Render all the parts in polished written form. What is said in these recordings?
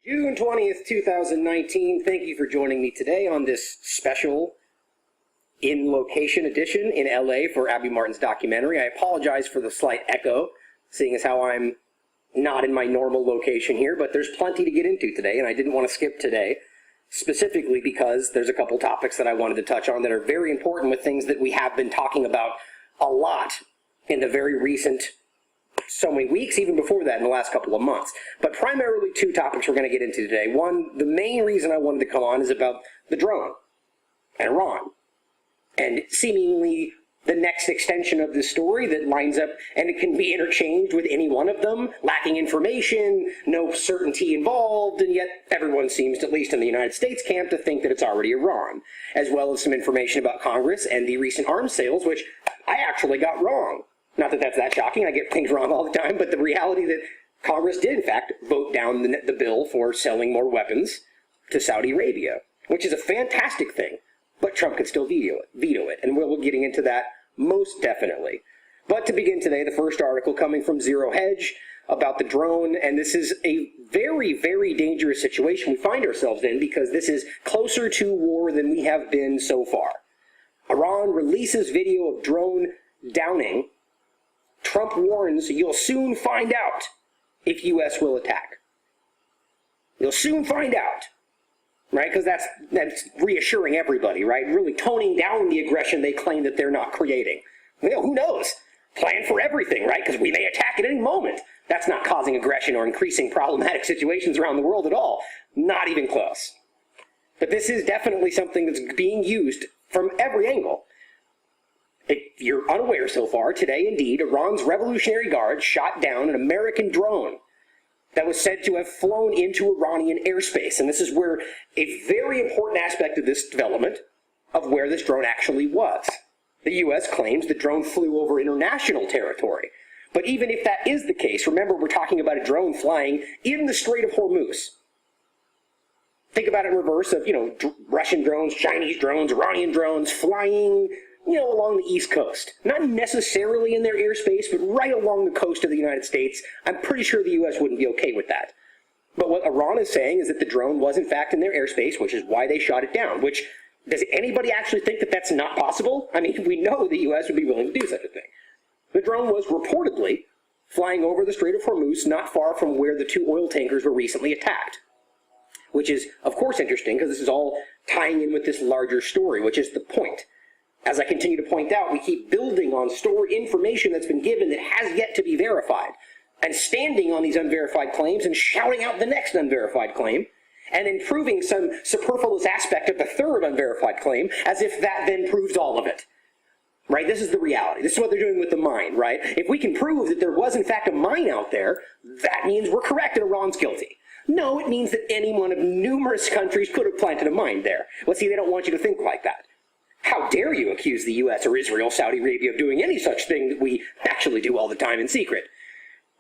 June 20th, 2019. Thank you for joining me today on this special in-location edition in LA for Abby Martin's documentary. I apologize for the slight echo, seeing as how I'm not in my normal location here, but there's plenty to get into today, and I didn't want to skip today, specifically because there's a couple topics that I wanted to touch on that are very important with things that we have been talking about a lot in the very recent so many weeks, even before that in the last couple of months. But primarily two topics we're going to get into today. One, the main reason I wanted to come on is about the drone and Iran, and seemingly the next extension of this story that lines up, and it can be interchanged with any one of them, lacking information, no certainty involved, and yet everyone seems, at least in the United States camp, to think that it's already Iran, as well as some information about Congress and the recent arms sales, which I actually got wrong. Not that that's that shocking, I get things wrong all the time, but the reality that Congress did, in fact, vote down the bill for selling more weapons to Saudi Arabia, which is a fantastic thing, but Trump could still veto it, and we'll be getting into that most definitely. But to begin today, the first article coming from Zero Hedge about the drone, and this is a very, very dangerous situation we find ourselves in because this is closer to war than we have been so far. Iran releases video of drone downing. Trump warns you'll soon find out if U.S. will attack. You'll soon find out, right? Because that's reassuring everybody, right? Really toning down the aggression they claim that they're not creating. Well, who knows? Plan for everything, right? Because we may attack at any moment. That's not causing aggression or increasing problematic situations around the world at all. Not even close. But this is definitely something that's being used from every angle. If you're unaware so far, today indeed, Iran's Revolutionary Guard shot down an American drone that was said to have flown into Iranian airspace. And this is where a very important aspect of this development of where this drone actually was. The U.S. claims the drone flew over international territory. But even if that is the case, remember we're talking about a drone flying in the Strait of Hormuz. Think about it in reverse of, Russian drones, Chinese drones, Iranian drones flying along the East Coast. Not necessarily in their airspace, but right along the coast of the United States. I'm pretty sure the U.S. wouldn't be okay with that. But what Iran is saying is that the drone was in fact in their airspace, which is why they shot it down. Which, does anybody actually think that that's not possible? I mean, we know the U.S. would be willing to do such a thing. The drone was reportedly flying over the Strait of Hormuz, not far from where the two oil tankers were recently attacked. Which is, of course, interesting, because this is all tying in with this larger story, which is the point. As I continue to point out, we keep building on story information that's been given that has yet to be verified, and standing on these unverified claims and shouting out the next unverified claim, and then proving some superfluous aspect of the third unverified claim, as if that then proves all of it. Right? This is the reality. This is what they're doing with the mine, right? If we can prove that there was in fact a mine out there, that means we're correct and Iran's guilty. No, it means that any one of numerous countries could have planted a mine there. Well, see, they don't want you to think like that. How dare you accuse the U.S. or Israel, Saudi Arabia of doing any such thing that we actually do all the time in secret,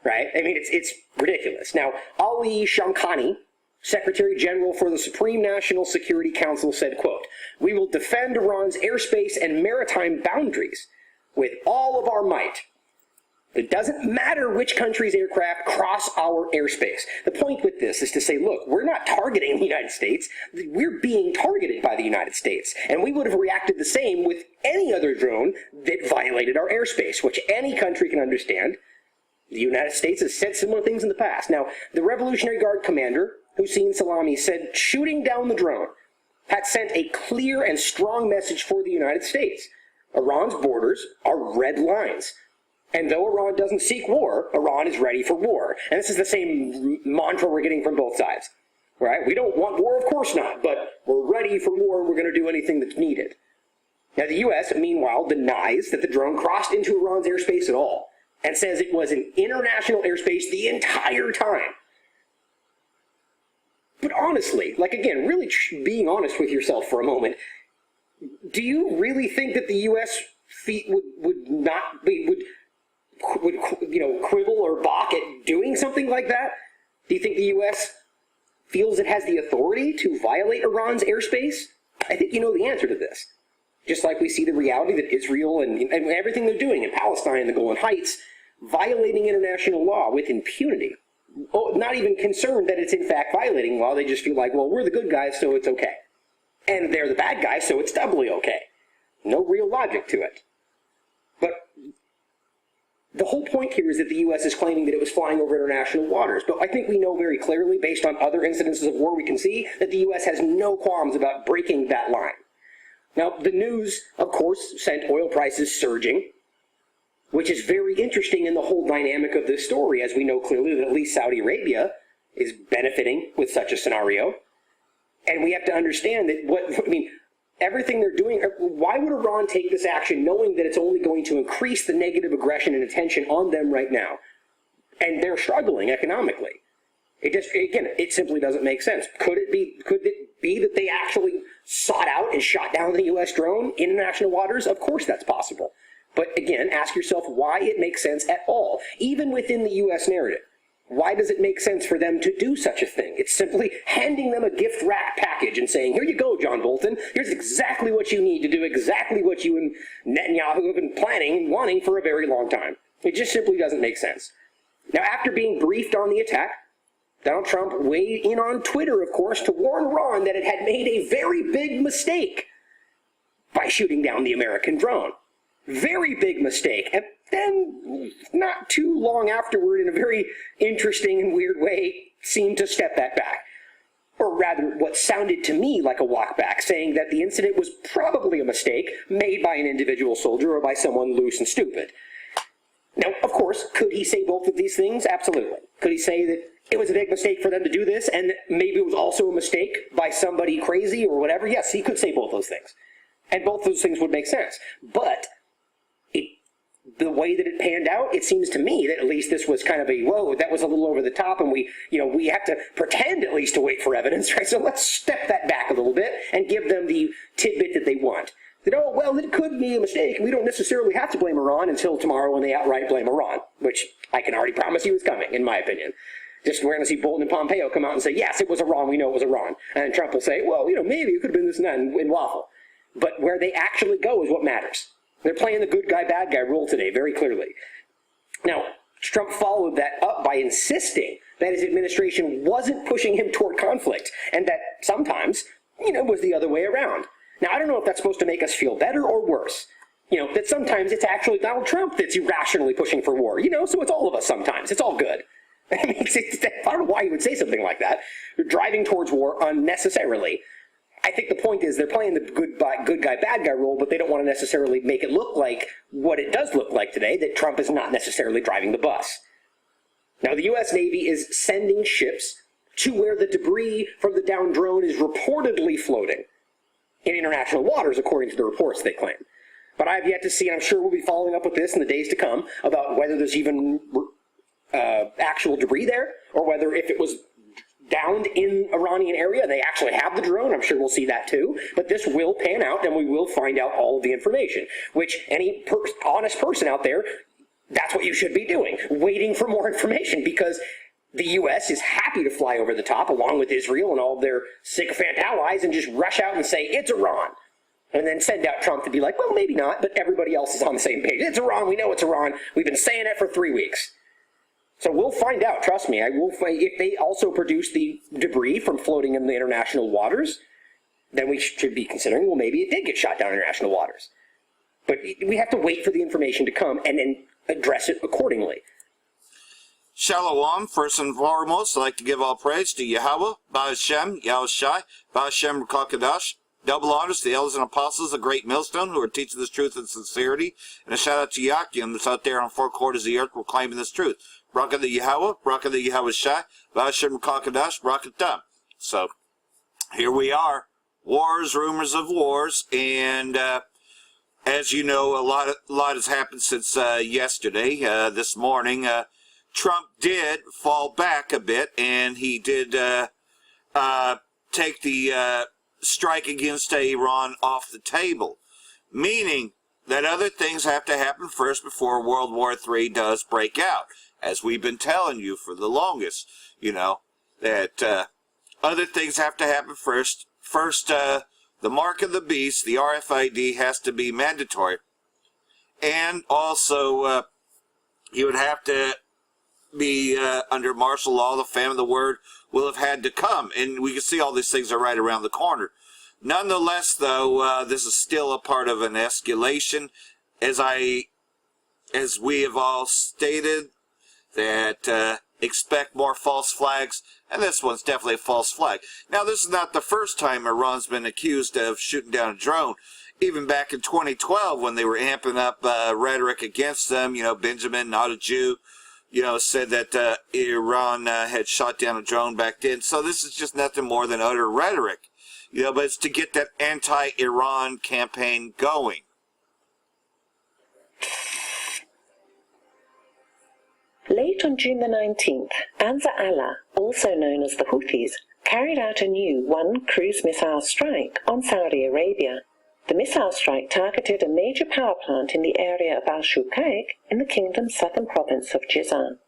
right? I mean, it's ridiculous. Now, Ali Shamkhani, Secretary General for the Supreme National Security Council, said, quote, "We will defend Iran's airspace and maritime boundaries with all of our might. It doesn't matter which country's aircraft cross our airspace." The point with this is to say, look, we're not targeting the United States. We're being targeted by the United States. And we would have reacted the same with any other drone that violated our airspace, which any country can understand. The United States has said similar things in the past. Now, the Revolutionary Guard commander, Hussein Salami, said shooting down the drone had sent a clear and strong message for the United States. Iran's borders are red lines. And though Iran doesn't seek war, Iran is ready for war. And this is the same mantra we're getting from both sides, right? We don't want war, of course not, but we're ready for war and we're going to do anything that's needed. Now, the U.S., meanwhile, denies that the drone crossed into Iran's airspace at all and says it was in international airspace the entire time. But honestly, again, really being honest with yourself for a moment, do you really think that the U.S. would quibble or balk at doing something like that? Do you think the U.S. feels it has the authority to violate Iran's airspace? I think you know the answer to this. Just like we see the reality that Israel and everything they're doing in Palestine and the Golan Heights, violating international law with impunity, not even concerned that it's in fact violating law. They just feel like, well, we're the good guys, so it's okay. And they're the bad guys, so it's doubly okay. No real logic to it. But the whole point here is that the U.S. is claiming that it was flying over international waters. But I think we know very clearly, based on other incidences of war we can see, that the U.S. has no qualms about breaking that line. Now, the news, of course, sent oil prices surging, which is very interesting in the whole dynamic of this story, as we know clearly that at least Saudi Arabia is benefiting with such a scenario. And we have to understand that everything they're doing, why would Iran take this action knowing that it's only going to increase the negative aggression and attention on them right now? And they're struggling economically. It simply doesn't make sense. Could it be that they actually sought out and shot down the U.S. drone in international waters? Of course that's possible. But again, ask yourself why it makes sense at all, even within the U.S. narrative. Why does it make sense for them to do such a thing? It's simply handing them a gift wrap package and saying, here you go, John Bolton. Here's exactly what you need to do exactly what you and Netanyahu have been planning and wanting for a very long time. It just simply doesn't make sense. Now, after being briefed on the attack, Donald Trump weighed in on Twitter, of course, to warn Iran that it had made a very big mistake by shooting down the American drone. Very big mistake. And then, not too long afterward, in a very interesting and weird way, seemed to step that back. Or rather, what sounded to me like a walk back, saying that the incident was probably a mistake made by an individual soldier or by someone loose and stupid. Now, of course, could he say both of these things? Absolutely. Could he say that it was a big mistake for them to do this, and that maybe it was also a mistake by somebody crazy or whatever? Yes, he could say both those things. And both those things would make sense. But the way that it panned out, it seems to me that at least this was kind of a, whoa, that was a little over the top, and we have to pretend at least to wait for evidence, right? So let's step that back a little bit and give them the tidbit that they want. That, oh, well, it could be a mistake, and we don't necessarily have to blame Iran until tomorrow when they outright blame Iran, which I can already promise you is coming, in my opinion. Just we're going to see Bolton and Pompeo come out and say, yes, it was Iran, we know it was Iran. And Trump will say, well, maybe it could have been this and that and waffle. But where they actually go is what matters. They're playing the good guy, bad guy role today, very clearly. Now, Trump followed that up by insisting that his administration wasn't pushing him toward conflict, and that sometimes, it was the other way around. Now, I don't know if that's supposed to make us feel better or worse. That sometimes it's actually Donald Trump that's irrationally pushing for war. So it's all of us sometimes. It's all good. I don't know why you would say something like that. You're driving towards war unnecessarily. I think the point is they're playing the good guy, bad guy role, but they don't want to necessarily make it look like what it does look like today, that Trump is not necessarily driving the bus. Now, the U.S. Navy is sending ships to where the debris from the downed drone is reportedly floating in international waters, according to the reports they claim. But I've yet to see, and I'm sure we'll be following up with this in the days to come, about whether there's even actual debris there, or whether if it was downed in Iranian area, they actually have the drone. I'm sure we'll see that too. But this will pan out, and we will find out all of the information, which any honest person out there, that's what you should be doing, waiting for more information, because the U.S. is happy to fly over the top, along with Israel and all of their sycophant allies, and just rush out and say, it's Iran. And then send out Trump to be like, well, maybe not, but everybody else is on the same page. It's Iran. We know it's Iran. We've been saying it for 3 weeks. So we'll find out, trust me. If they also produce the debris from floating in the international waters, then we should be considering, well, maybe it did get shot down in international waters. But we have to wait for the information to come and then address it accordingly. Shalom, first and foremost, I'd like to give all praise to Yahweh, Ba'ashem, Yahushai, Ba'ashem Rakakadash. Double honors to the elders and apostles, the great millstone, who are teaching this truth and sincerity. And a shout out to Yakim, that's out there on 4 quarters of the earth proclaiming this truth. Braka the Yahweh, Braka the Yahweh Shai, Ba'ashem Rakakadash, Braka Tam. So, here we are. Wars, rumors of wars, and as you know, a lot has happened since yesterday. This morning, Trump did fall back a bit, and he did take the strike against Iran off the table, meaning that other things have to happen first before World War III does break out, as we've been telling you for the longest, that other things have to happen first. First, the mark of the beast, the RFID, has to be mandatory, and also you would have to be under martial law, the famine of the word will have had to come. And we can see all these things are right around the corner. Nonetheless, though, this is still a part of an escalation, as we have all stated, that expect more false flags, and this one's definitely a false flag. Now, this is not the first time Iran's been accused of shooting down a drone. Even back in 2012, when they were amping up rhetoric against them, Benjamin, not a Jew, said that Iran had shot down a drone back then. So this is just nothing more than utter rhetoric, but it's to get that anti-Iran campaign going. Late on June the 19th, Ansar Allah, also known as the Houthis, carried out a new one cruise missile strike on Saudi Arabia. The missile strike targeted a major power plant in the area of Al-Shuqaiq in the kingdom's southern province of Jizan.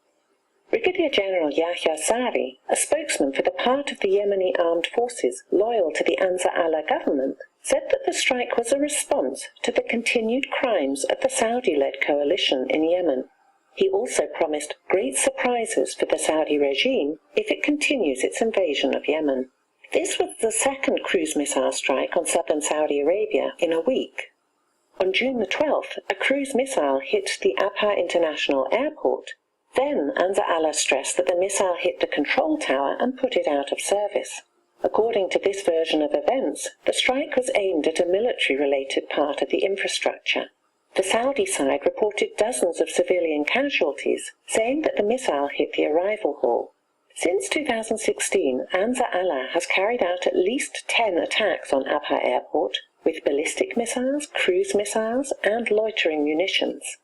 Brigadier General Yahya Sari, a spokesman for the part of the Yemeni armed forces loyal to the Ansar Allah government, said that the strike was a response to the continued crimes of the Saudi-led coalition in Yemen. He also promised great surprises for the Saudi regime if it continues its invasion of Yemen. This was the second cruise missile strike on southern Saudi Arabia in a week. On June the 12th, a cruise missile hit the Abha International Airport. Then Ansar Allah stressed that the missile hit the control tower and put it out of service. According to this version of events, the strike was aimed at a military-related part of the infrastructure. The Saudi side reported dozens of civilian casualties, saying that the missile hit the arrival hall. Since 2016, Ansar Allah has carried out at least 10 attacks on Abha Airport, with ballistic missiles, cruise missiles, and loitering munitions.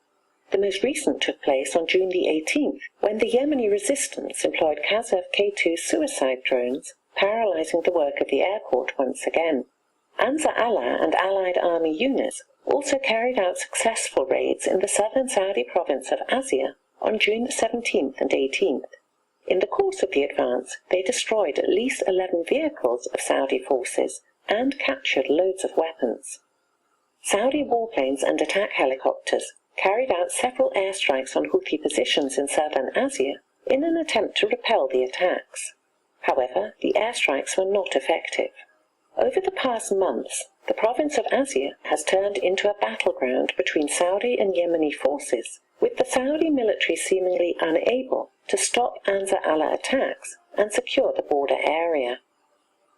The most recent took place on June the 18th, when the Yemeni resistance employed Qasef K-2 suicide drones, paralyzing the work of the airport once again. Ansar Allah and allied army units also carried out successful raids in the southern Saudi province of Azia on June the 17th and 18th. In the course of the advance, they destroyed at least 11 vehicles of Saudi forces and captured loads of weapons. Saudi warplanes and attack helicopters carried out several airstrikes on Houthi positions in southern Azia in an attempt to repel the attacks. However, the airstrikes were not effective. Over the past months, the province of Azia has turned into a battleground between Saudi and Yemeni forces, with the Saudi military seemingly unable to stop Ansar Allah attacks and secure the border area.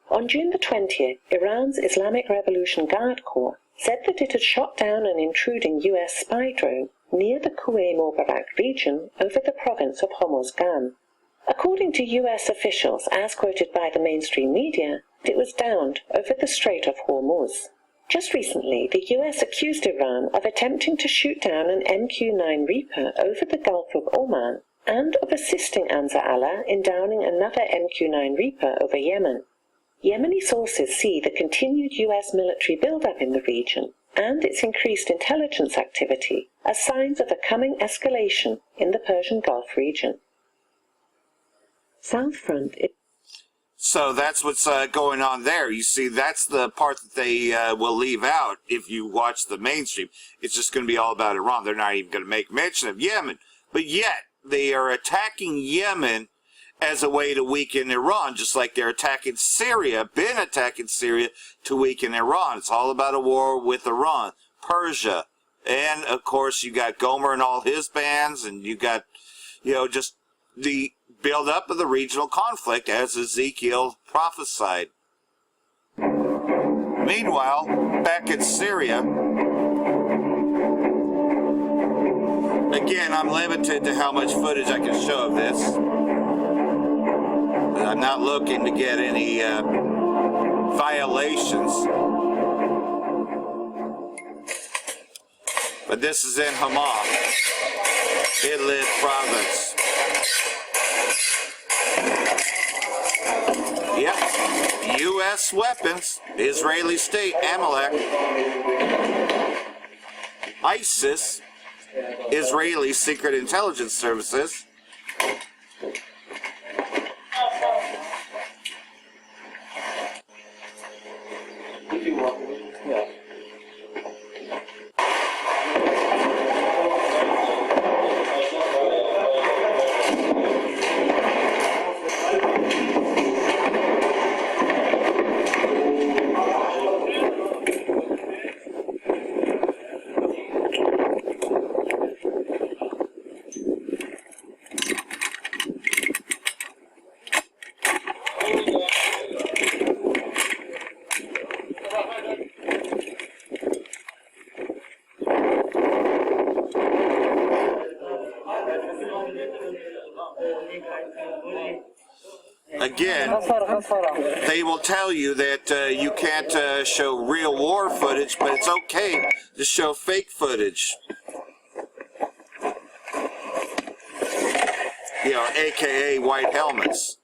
On June the 20th, Iran's Islamic Revolution Guard Corps said that it had shot down an intruding US spy drone near the Kuwait-Mubarak region over the province of Hormozgan. According to US officials, as quoted by the mainstream media, it was downed over the Strait of Hormuz. Just recently, the US accused Iran of attempting to shoot down an MQ-9 Reaper over the Gulf of Oman and of assisting Ansar Allah in downing another MQ-9 Reaper over Yemen. Yemeni sources see the continued US military buildup in the region and its increased intelligence activity as signs of a coming escalation in the Persian Gulf region. South Front. So that's what's going on there. You see, that's the part that they will leave out if you watch the mainstream. It's just going to be all about Iran. They're not even going to make mention of Yemen. But yet, they are attacking Yemen as a way to weaken Iran, just like they're attacking Syria, been attacking Syria to weaken Iran. It's all about a war with Iran, Persia. And, of course, you got Gomer and all his bands, and you got, just the build up of the regional conflict as Ezekiel prophesied. Meanwhile, back in Syria, again, I'm limited to how much footage I can show of this. I'm not looking to get any violations. But this is in Hama, Idlib province. Yep, U.S. weapons, Israeli state, Amalek, ISIS, Israeli secret intelligence services, they will tell you that you can't show real war footage, but it's okay to show fake footage. You know, aka white helmets.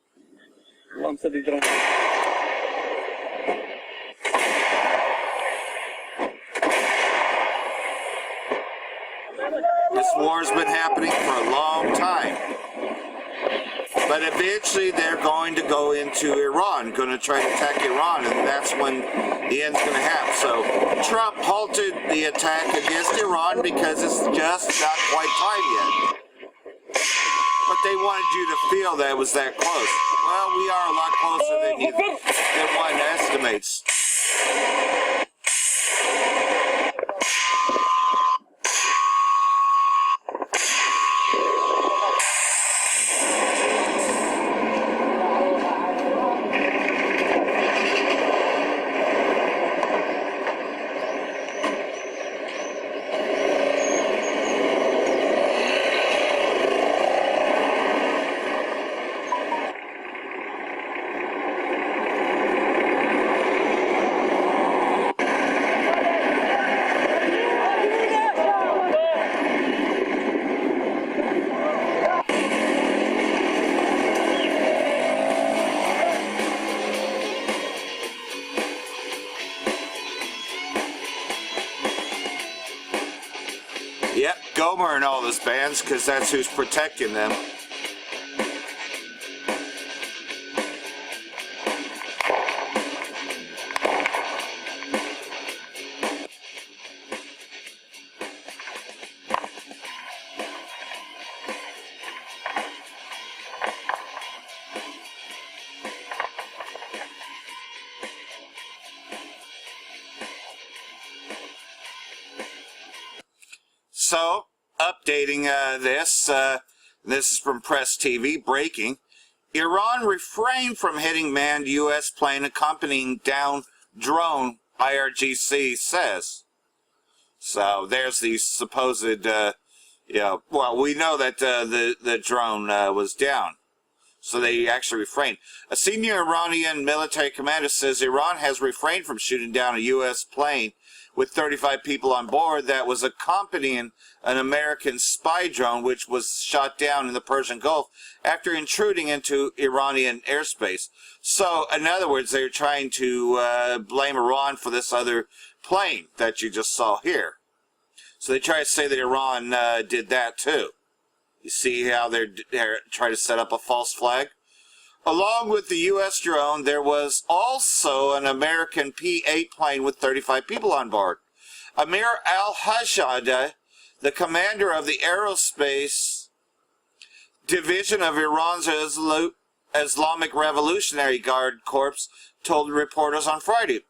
This war's been happening for a long time. But eventually they're going to go into Iran, going to try to attack Iran, and that's when the end's going to happen. So Trump halted the attack against Iran because it's just not quite time yet. But they wanted you to feel that it was that close. Well, we are a lot closer than one estimates. Yep, Gomer and all those bands, because that's who's protecting them. So, updating this is from Press TV, breaking. Iran refrained from hitting manned U.S. plane accompanying down drone, IRGC says. So, there's the supposed, well, we know that the drone was down. So they actually refrained. A senior Iranian military commander says Iran has refrained from shooting down a U.S. plane with 35 people on board that was accompanying an American spy drone which was shot down in the Persian Gulf after intruding into Iranian airspace. So, in other words, they're trying to blame Iran for this other plane that you just saw here. So they try to say that Iran did that too. You see how they're trying to set up a false flag? Along with the U.S. drone, there was also an American P-8 plane with 35 people on board. Amir al-Hajjadi, the commander of the aerospace division of Iran's Islamic Revolutionary Guard Corps, told reporters on Friday.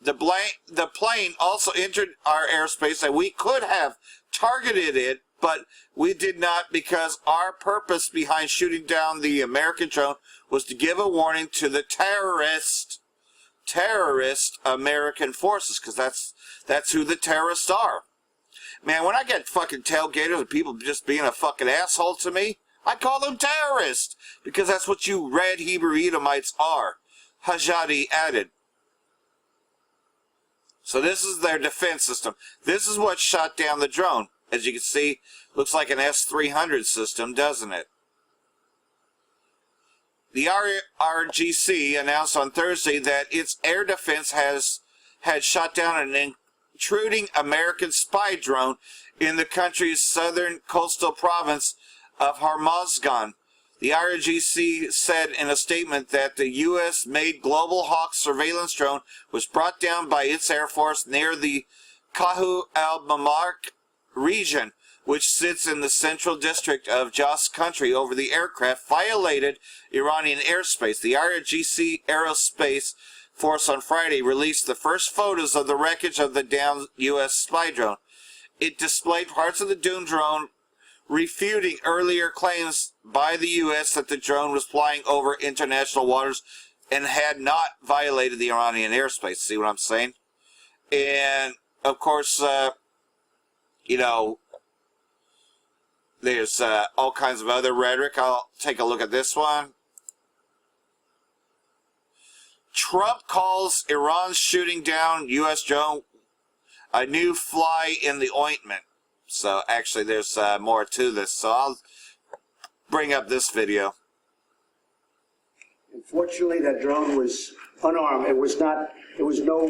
The plane also entered our airspace and we could have targeted it, but we did not because our purpose behind shooting down the American drone was to give a warning to the terrorist American forces, because that's who the terrorists are. Man, when I get fucking tailgaters and people just being a fucking asshole to me, I call them terrorists, because that's what you red Hebrew Edomites are, Hajjadi added. So this is their defense system. This is what shot down the drone. As you can see, looks like an S-300 system, doesn't it? The RGC announced on Thursday that its air defense had shot down an intruding American spy drone in the country's southern coastal province of Hormozgan. The RGC said in a statement that the U.S.-made Global Hawk surveillance drone was brought down by its Air Force near the Kahu al-Mamark region, which sits in the central district of Jas country. Over the aircraft violated Iranian airspace. The RGC Aerospace Force on Friday released the first photos of the wreckage of the downed U.S. spy drone. It displayed parts of the doomed drone, refuting earlier claims by the U.S. that the drone was flying over international waters and had not violated the Iranian airspace. See what I'm saying? And, of course, you know, there's all kinds of other rhetoric. I'll take a look at this one. Trump calls Iran's shooting down U.S. drone a new fly in the ointment. So actually there's more to this. So I'll bring up this video. Unfortunately, that drone was unarmed. It was no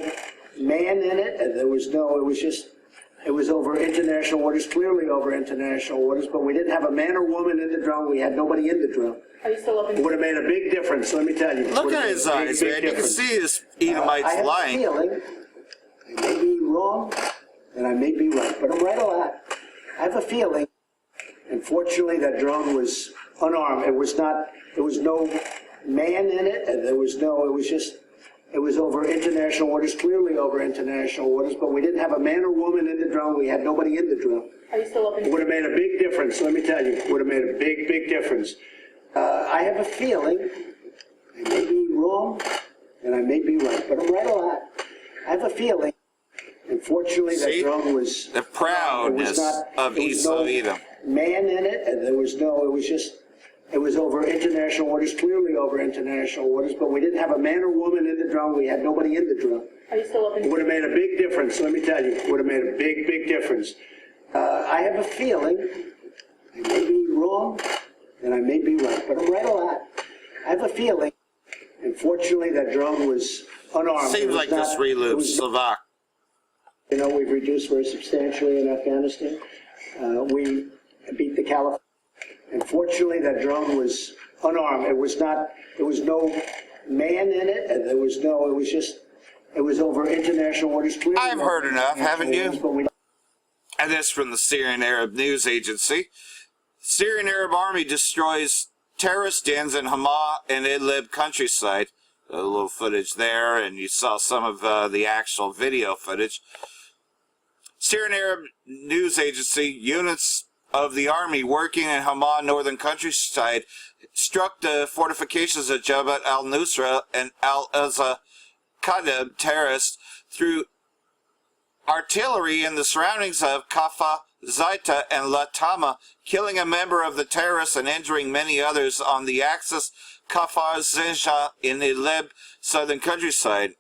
man in it, and it was over international waters, clearly over international waters, but we didn't have a man or woman in the drone. We had nobody in the drone. Are you still open? It would have made a big difference, let me tell you. Look at his eyes, man. You can see his Edomites lying. I have a feeling, I may be wrong, and I may be right, but I'm right a lot. I have a feeling, unfortunately, that drone was unarmed. It was no man in it, and it was over international waters, clearly over international waters, but we didn't have a man or woman in the drone. We had nobody in the drone. Are you still open? It would have made a big difference, let me tell you. It would have made a big, big difference. I have a feeling, I may be wrong, and I may be right, but I'm right a lot. I have a feeling, unfortunately, that drone was... the proudness of Esau Edom. Man in it, and it was over international waters, clearly over international waters, but we didn't have a man or woman in the drone. We had nobody in the drone. Are you still open? It would have made a big difference, let me tell you. It would have made a big, big difference. I have a feeling, I may be wrong, and I may be right, but I'm right a lot. I have a feeling, unfortunately, that drone was unarmed. Seems like this reloops Slovak. You know, we've reduced very substantially in Afghanistan. We beat the California. Unfortunately, that drone was unarmed. It was no man in it, and it was over international waters. I've heard enough, haven't you? And this from the Syrian Arab News Agency. Syrian Arab Army destroys terrorist dens in Hama and Idlib countryside. A little footage there, and you saw some of the actual video footage. Syrian Arab News Agency, units of the army working in Hama northern countryside struck the fortifications of Jabhat al-Nusra and al-Azza-Kadab terrorists through artillery in the surroundings of Kaffa, Zaita, and Latama, killing a member of the terrorists and injuring many others on the axis Kafar Zinja in Idlib southern countryside.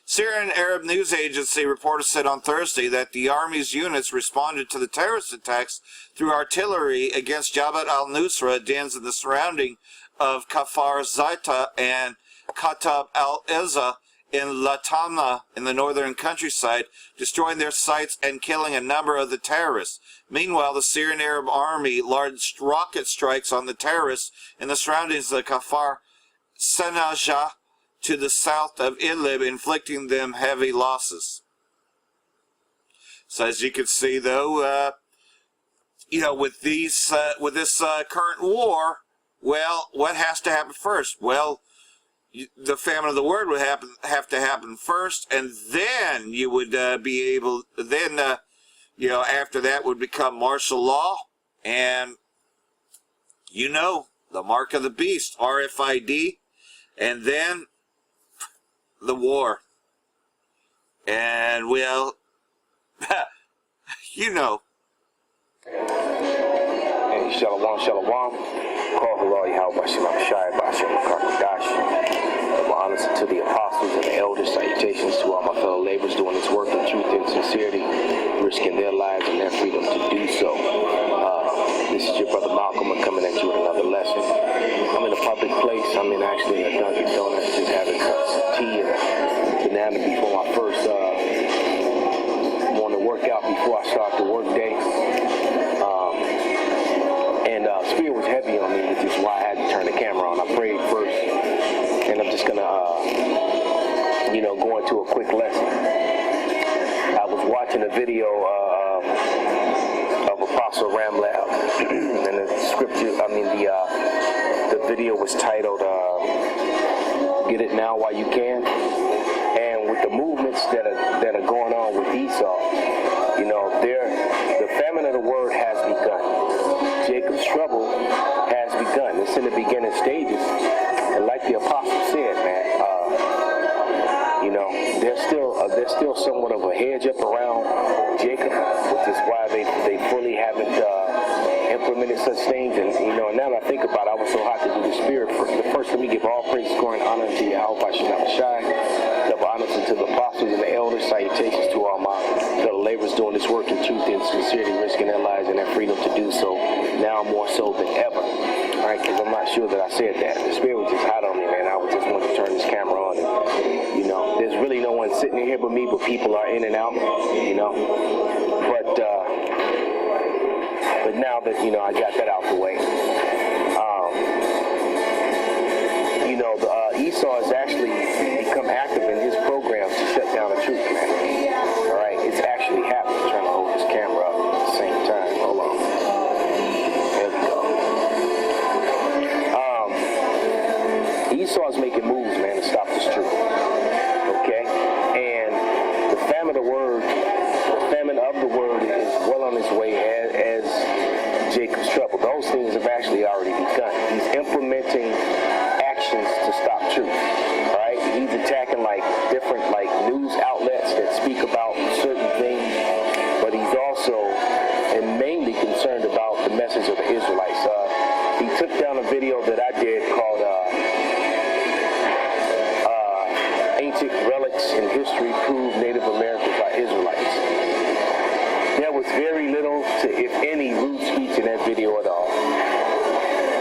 Syrian Arab News Agency reported said on Thursday that the army's units responded to the terrorist attacks through artillery against Jabhat al-Nusra dens in the surrounding of Kafar Zaita and Katab al-Izza in Latama in the northern countryside, destroying their sites and killing a number of the terrorists. Meanwhile, the Syrian Arab Army launched rocket strikes on the terrorists in the surroundings of Kafar Sanajah to the south of Idlib, inflicting them heavy losses. So as you can see, though, with this current war, well, what has to happen first? Well, the famine of the word would have to happen first, and then you would be able, then, after that would become martial law, and, the mark of the beast, RFID, and then the war. And, well, Hey, Shalom, Shalom. Call Halal Yahweh Shalom Shai Bashem Karkadash. My honors to the apostles and the elders. Salutations to all my fellow laborers doing this work in truth and sincerity, risking their lives and their freedom to do so. This is your brother Malcolm. I'm coming at you with another lesson. I'm in a public place. I'm actually in a Dunkin' Donuts, just having some tea and banana before my first morning workout before I start the work day. Spirit was heavy on me, which is why I had to turn the camera on. I prayed first, and I'm just going to, go into a quick lesson. I was watching a video of Apostle Ramlab, and the scripture, the video was titled, Get It Now While You Can. And with the movements that are going on with Esau, the famine of the word has begun. Jacob's trouble has begun. It's in the beginning stages. And like the apostle said, man, there's there's still somewhat of a hedge up around Jacob, which is why they fully haven't implemented such things. And now that I think about it, I was so hot to do the spirit. First, let me give all praise, glory, and honor to Yahweh Hashem Shai. Double honors to the apostles and the elders. Salutations to all my fellow laborers doing this work in truth and sincerity, risking their lives and their freedom to do so. Now more so than ever. All right, because I'm not sure that I said that. The spirit was just hot on me, man. I was just wanting to turn this camera on. And, there's really no one sitting in here but me, but people are in and out, But now that, I got that out the way, Esau has actually become active in his programs to shut down the truth, man. All right, it's actually happening. I'm trying to hold this camera up at the same time. Hold on. There we go. Esau's making moves, man, to stop this truth. Okay? And the famine of the word is well on its way as Jacob's trouble. Those things have actually already begun. He's implementing actions to stop truth. Right? He's attacking different news outlets that speak about certain things, but he's also and mainly concerned about the message of the Israelites. He took down a video that I did called Ancient Relics in History Prove Native Americans are Israelites. There was very little to, if any, rude speech in that video at all.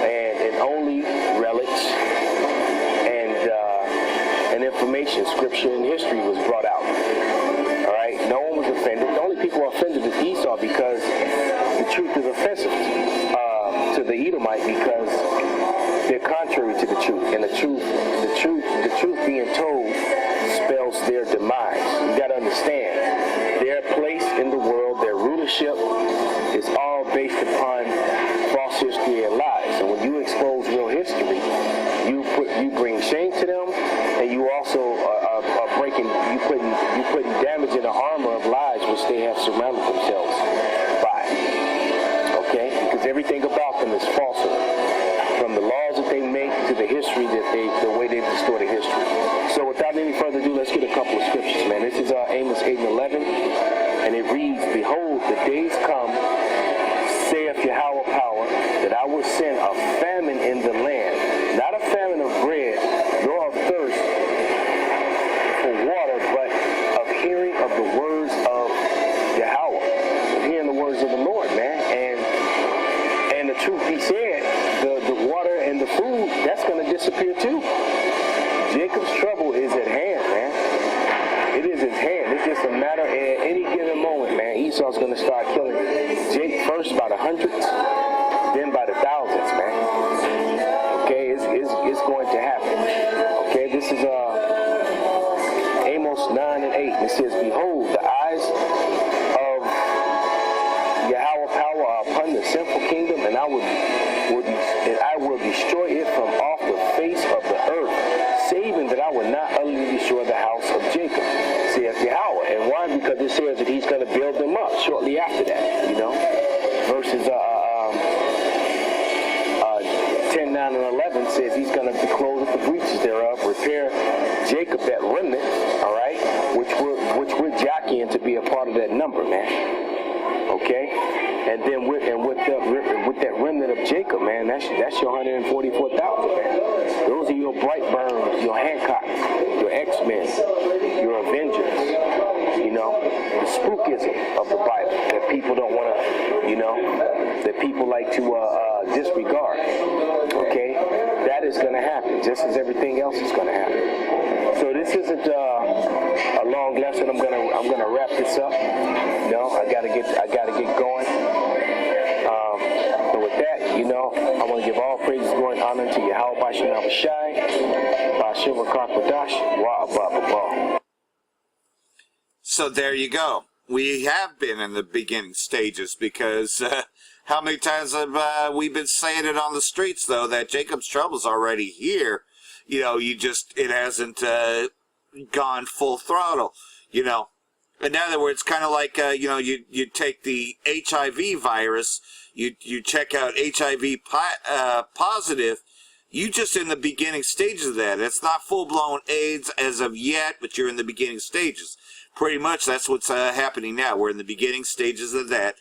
And only relics and information, scripture, and history was brought out. All right? No one was offended. The only people offended is Esau because the truth is offensive to the Edomite because they're contrary to the truth. And the truth being told spells their demise. You got to understand, their place in the world, their rulership is all based upon false history and lies. And when you expose real history, you bring shame to them, and you also are putting damage in the armor of lies which they have surrounded themselves by. Okay? Because everything about them is falsehood. From the laws that they make to the history the way they've distorted history. So without any further ado, let's get a couple of scriptures, man. This is Amos 8:11, and it reads, "Behold, the days come, saith Yahweh power, that I will send a famine in the land, not a famine of bread, nor of thirst for water, but of hearing of the words of Yahweh," of hearing the words of the Lord, man. And the truth be said, the water and the food, that's going to disappear too. Jacob's trouble is at hand, man. It is at hand. It's just a matter at any given moment, man. Esau's going to start killing Jake first by the hundreds, then by the thousands, man. Okay, it's going to happen. Okay, this is Amos 9:8. It says, "Behold, the eyes of Yahweh power are upon the sinful kingdom, and I will destroy it from off the face of the earth, saving that I will not utterly destroy the house of Jacob, saith Yahweh." And why? Because it says that he's going to build them up shortly after that, Verses 10, 9, and 11 says he's going to close up the breaches thereof, repair Jacob, that remnant, all right, which we're jockeying to be a part of that number, man. Okay? And then with that remnant of Jacob, man, that's your 144,000, man. Those are your Brightburns, your Hancocks, your X-Men, your Avengers, the spookism of the Bible that people don't want to, that people like to disregard. Okay? That is going to happen, just as everything else is going to happen. So this isn't a long lesson. I'm gonna wrap this up. I gotta get going. But with that, I want to give all praises, glory, and honor to Yahweh Bashem Shai, Bashem Rakakwadash, Wa Abba. So there you go. We have been in the beginning stages because how many times have we been saying it on the streets, though, that Jacob's trouble's already here. It hasn't gone full throttle, In other words, kind of like, you take the HIV virus, you check out HIV positive, You just in the beginning stages of that. It's not full-blown AIDS as of yet, but you're in the beginning stages. Pretty much that's what's happening now. We're in the beginning stages of that.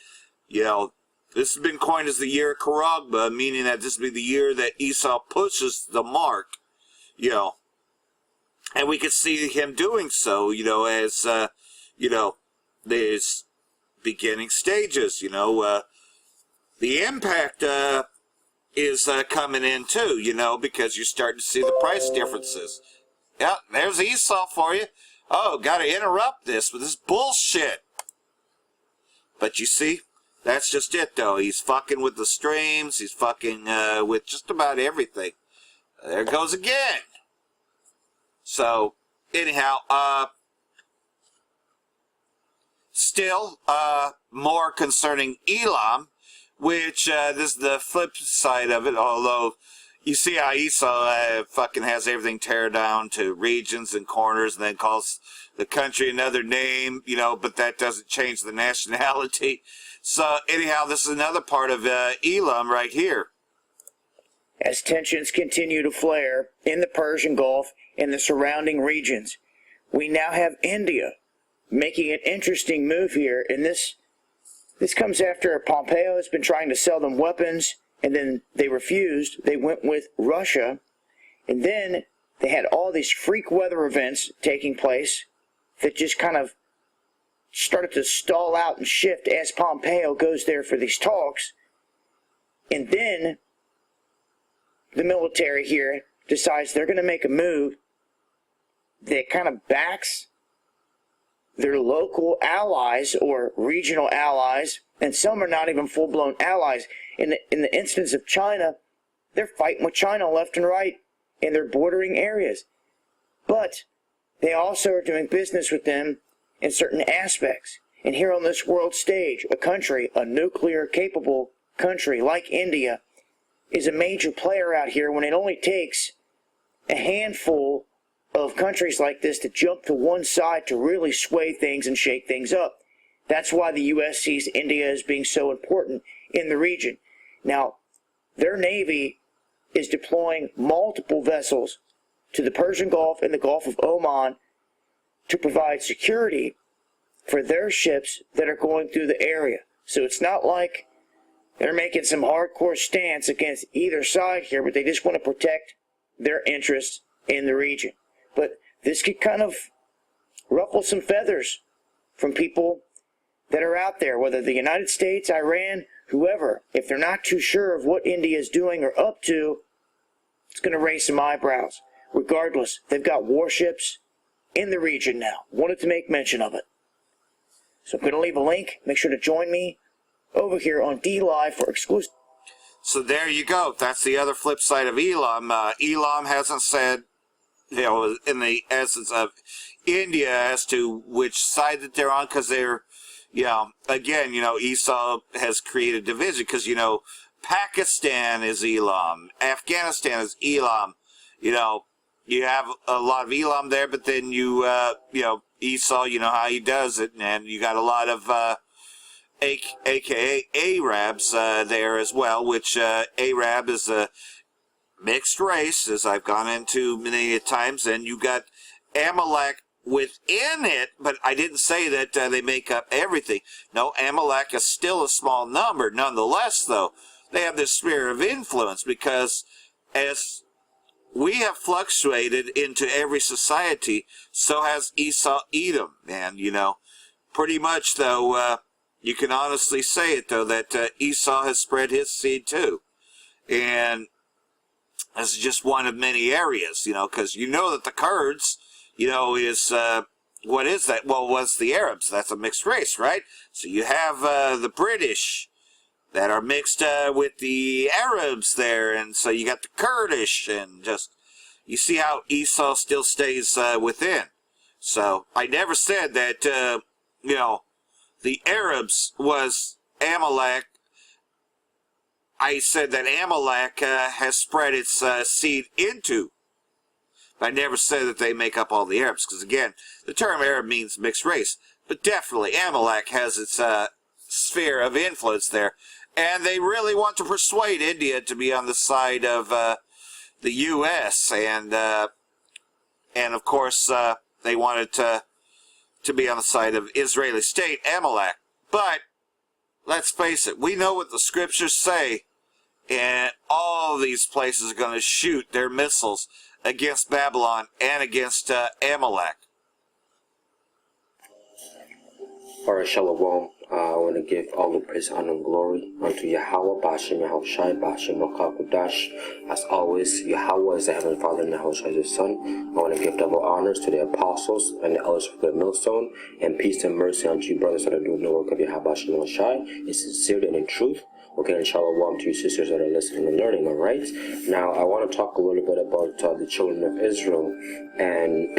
You know, this has been coined as the year of Karagba, meaning that this will be the year that Esau pushes the mark, you know. And we could see him doing so, you know, as, you know, there's beginning stages, you know. The impact is coming in too, you know, because you're starting to see the price differences. Yeah, there's Esau for you. Oh, got to interrupt this with this bullshit. But you see, that's just it, though. He's fucking with the streams. He's fucking with just about everything. There it goes again. So, anyhow, still more concerning Elam, which this is the flip side of it, although you see how Esau fucking has everything teared down to regions and corners and then calls the country another name, you know, but that doesn't change the nationality. So anyhow, this is another part of Elam right here. As tensions continue to flare in the Persian Gulf and the surrounding regions, we now have India making an interesting move here, and this comes after Pompeo has been trying to sell them weapons, and then they refused. They went with Russia, and then they had all these freak weather events taking place that just kind of started to stall out and shift as Pompeo goes there for these talks. And then the military here decides they're going to make a move that kind of backs their local allies or regional allies, and some are not even full-blown allies. In the instance of China, they're fighting with China left and right in their bordering areas. But they also are doing business with them in certain aspects. And here on this world stage, a country, a nuclear-capable country like India, is a major player out here when it only takes a handful of countries like this to jump to one side to really sway things and shake things up. That's why the U.S. sees India as being so important in the region. Now, their Navy is deploying multiple vessels to the Persian Gulf and the Gulf of Oman to provide security for their ships that are going through the area. So it's not like they're making some hardcore stance against either side here, but they just want to protect their interests in the region. But this could kind of ruffle some feathers from people that are out there, whether the United States, Iran, whoever. If they're not too sure of what India is doing or up to, it's going to raise some eyebrows. Regardless, they've got warships in the region now. Wanted to make mention of it. So I'm going to leave a link. Make sure to join me over here on D-Live for exclusive. So there you go. That's the other flip side of Elam. Elam hasn't said, you know, in the essence of India as to which side that they're on, because they're, you know, again, you know, Esau has created division because, you know, Pakistan is Elam, Afghanistan is Elam, you know, you have a lot of Elam there, but then you know, Esau, you know how he does it, and you got a lot of aka Arabs there as well, which Arab is a mixed race, as I've gone into many times, and you got Amalek within it, but I didn't say that they make up everything. No, Amalek is still a small number. Nonetheless, though, they have this sphere of influence, because as we have fluctuated into every society, so has Esau Edom. And, you know, pretty much, though, you can honestly say it, though, that Esau has spread his seed, too. And this is just one of many areas, you know, because you know that the Kurds, you know, is, what is that? Well, what's the Arabs? That's a mixed race, right? So you have the British that are mixed with the Arabs there, and so you got the Kurdish, and just, you see how Esau still stays within. So I never said that, you know, the Arabs was Amalek. I said that Amalek has spread its seed into. But I never said that they make up all the Arabs, because again, the term Arab means mixed race. But definitely Amalek has its sphere of influence there. And they really want to persuade India to be on the side of the U.S. and of course they wanted to be on the side of Israeli state, Amalek. But let's face it, we know what the scriptures say, and all these places are going to shoot their missiles against Babylon and against Amalek. Alright, Shalom. I want to give all the praise, honor, and glory unto Yahweh, Bashem, Yahushai, Bashem, Makakudash. As always, Yahweh is the Heavenly Father and Yahushai is His Son. I want to give double honors to the apostles and the elders of the millstone, and peace and mercy unto you, brothers that are doing the work of Yahweh, Bashem, Yahushai, in sincerity and in truth. Okay, and shalom to you sisters that are listening and learning, alright? Now, I want to talk a little bit about the children of Israel and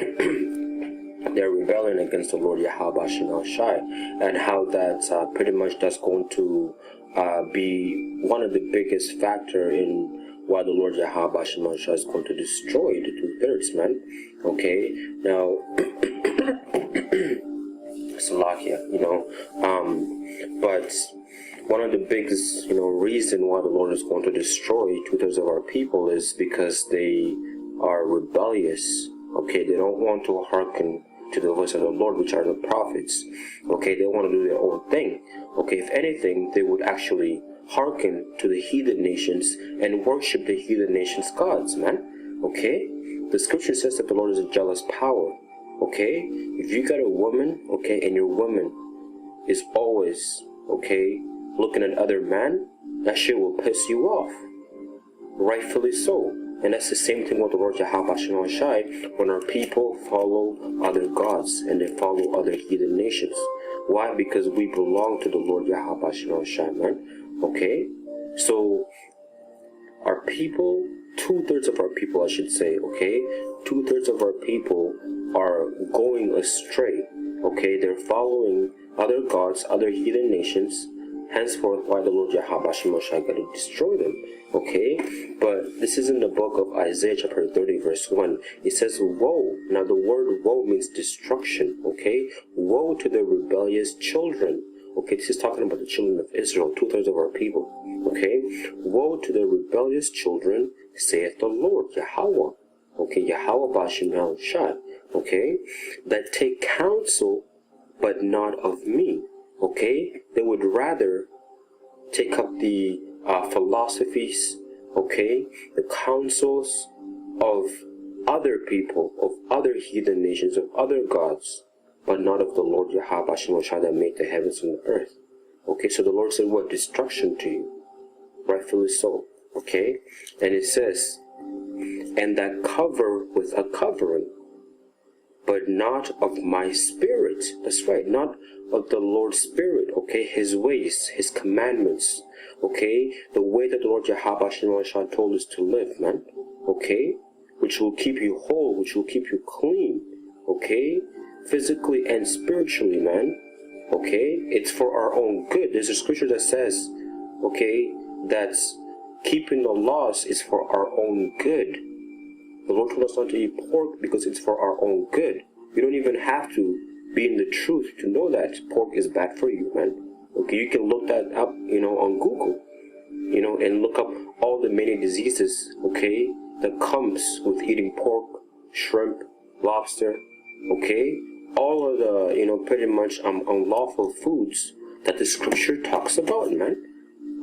their rebellion against the Lord Yahweh Bashem Shai, and how that pretty much that's going to be one of the biggest factor in why the Lord Yahweh Bashem Shai is going to destroy the 2/3, man. Okay, now Salakia, but one of the biggest reason why the Lord is going to destroy 2/3 of our people is because they are rebellious. Okay, they don't want to hearken to the voice of the Lord, which are the prophets. Okay, they want to do their own thing. Okay, if anything, they would actually hearken to the heathen nations and worship the heathen nations' gods, man. Okay, the scripture says that the Lord is a jealous power. Okay, if you got a woman, okay, and your woman is always, okay, looking at other men, that shit will piss you off. Rightfully so. And that's the same thing with the Lord Yahweh Bashem Shai, when our people follow other gods and they follow other heathen nations. Why? Because we belong to the Lord Yahweh Bashem Shai, man. Okay? So, our people, 2/3 of our people, I should say, okay? 2/3 of our people are going astray. Okay? They're following other gods, other heathen nations. Henceforth, why the Lord Yahweh Bashem Shai got to destroy them. Okay, but this is in the book of Isaiah chapter 30 verse 1. It says woe. Now the word woe means destruction. Okay, woe to the rebellious children. Okay, this is talking about the children of Israel, 2/3 of our people. Okay, woe to the rebellious children, saith the Lord Yahweh. Okay, Yahweh Bashem Shai. Okay, that take counsel but not of me. Okay, they would rather take up the philosophies, okay, the counsels of other people, of other heathen nations, of other gods, but not of the Lord Yahweh Bashem Shai that made the heavens and the earth. Okay, so the Lord said, what? Destruction to you. Rightfully so. Okay, and it says, and that cover with a covering, but not of my spirit. That's right, not of the Lord's spirit, okay, his ways, his commandments, okay, the way that the Lord Yahweh Bashem Shai told us to live, man, okay, which will keep you whole, which will keep you clean, okay, physically and spiritually, man, okay, it's for our own good. There's a scripture that says, okay, that keeping the laws is for our own good. The Lord told us not to eat pork because it's for our own good. You don't even have to be in the truth to know that pork is bad for you, man. Okay, you can look that up, on Google, and look up all the many diseases, okay, that comes with eating pork, shrimp, lobster, okay, all of the, pretty much unlawful foods that the scripture talks about, man.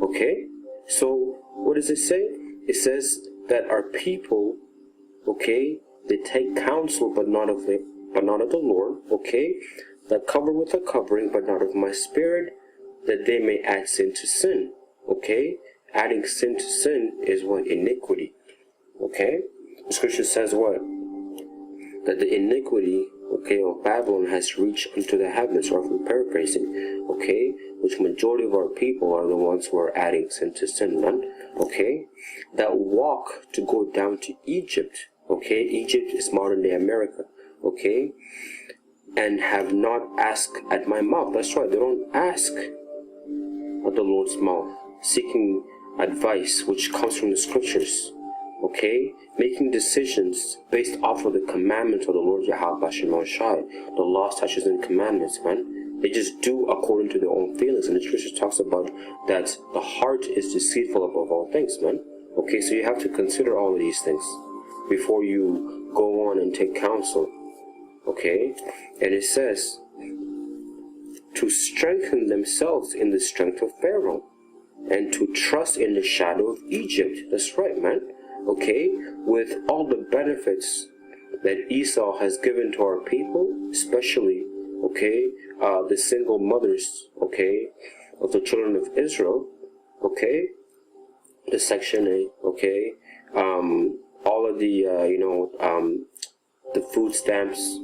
Okay, so what does it say? It says that our people, okay, they take counsel but not of the Lord, okay, that cover with a covering but not of my spirit, that they may add sin to sin. Okay, adding sin to sin is what? Iniquity. Okay, the scripture says what? That the iniquity, okay, of Babylon has reached unto the heavens, or if we're paraphrasing, okay, which majority of our people are the ones who are adding sin to sin, man. Okay, that walk to go down to Egypt. Okay, Egypt is modern day America. Okay, and have not asked at my mouth. That's right, they don't ask at the Lord's mouth, seeking advice which comes from the scriptures. Okay, making decisions based off of the commandments of the Lord Yahweh Bashem Shai, the law, statutes, and commandments, man. They just do according to their own feelings, and the scripture talks about that the heart is deceitful above all things, man. Okay, so you have to consider all of these things before you go on and take counsel. Okay, and it says to strengthen themselves in the strength of Pharaoh and to trust in the shadow of Egypt. That's right, man. Okay, with all the benefits that Esau has given to our people, especially, okay, the single mothers, okay, of the children of Israel, okay, the Section A, okay, all of the, the food stamps,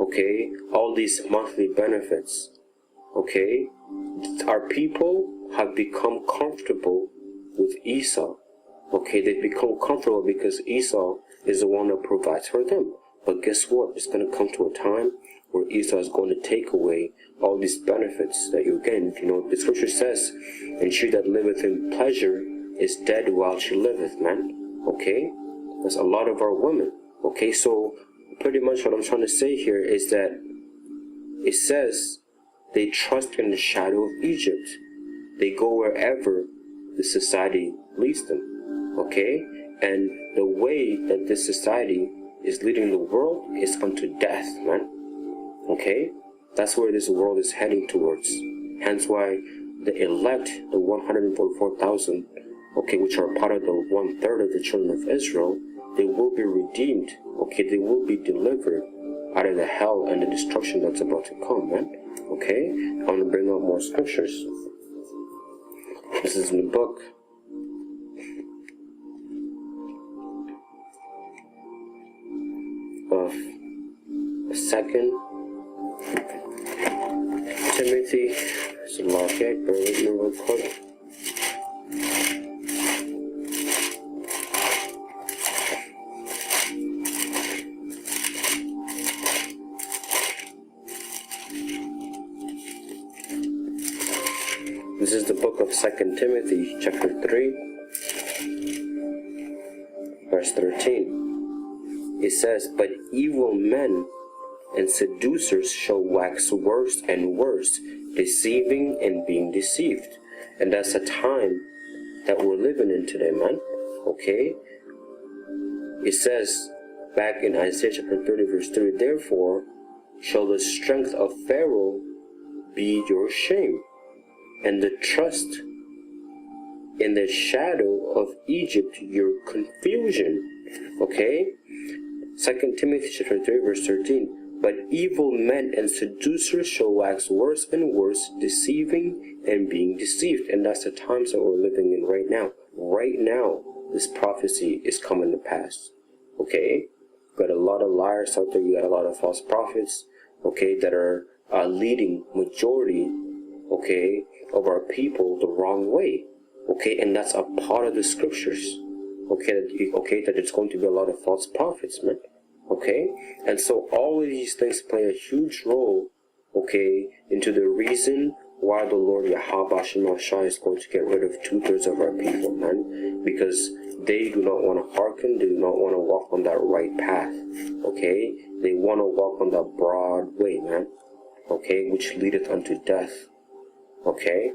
okay, all these monthly benefits, okay, our people have become comfortable with Esau. Okay, they become comfortable because Esau is the one that provides for them. But guess what? It's going to come to a time where Esau is going to take away all these benefits that you gain. You know, the scripture says, and she that liveth in pleasure is dead while she liveth, man. Okay? That's a lot of our women. Okay, so pretty much what I'm trying to say here is that it says they trust in the shadow of Egypt. They go wherever the society leads them. Okay, and the way that this society is leading the world is unto death, man. Okay, that's where this world is heading towards. Hence why the elect, the 144,000, okay, which are part of the 1/3 of the children of Israel, they will be redeemed. Okay, they will be delivered out of the hell and the destruction that's about to come, man. Okay, I'm gonna bring up more scriptures. This is in the book of 2 Timothy. It's a lot, okay? Bear with me real quick. This is the book of 2 Timothy, chapter 3, verse 13. It says, but evil men and seducers shall wax worse and worse, deceiving and being deceived. And that's a time that we're living in today, man. Okay? It says, back in Isaiah chapter 30, verse 3, therefore shall the strength of Pharaoh be your shame, and the trust in the shadow of Egypt your confusion. Okay? 2 Timothy chapter 3, verse 13. But evil men and seducers shall wax worse and worse, deceiving and being deceived. And that's the times that we're living in right now. Right now, this prophecy is coming to pass. Okay? You got a lot of liars out there. You got a lot of false prophets, okay, that are leading majority, okay, of our people the wrong way. Okay? And that's a part of the scriptures. Okay, that it's going to be a lot of false prophets, man. Okay, and so all of these things play a huge role, okay, into the reason why the Lord Yahweh Shai is going to get rid of 2/3 of our people, man, because they do not want to hearken, they do not want to walk on that right path. Okay, they want to walk on that broad way, man. Okay, which leadeth unto death. Okay,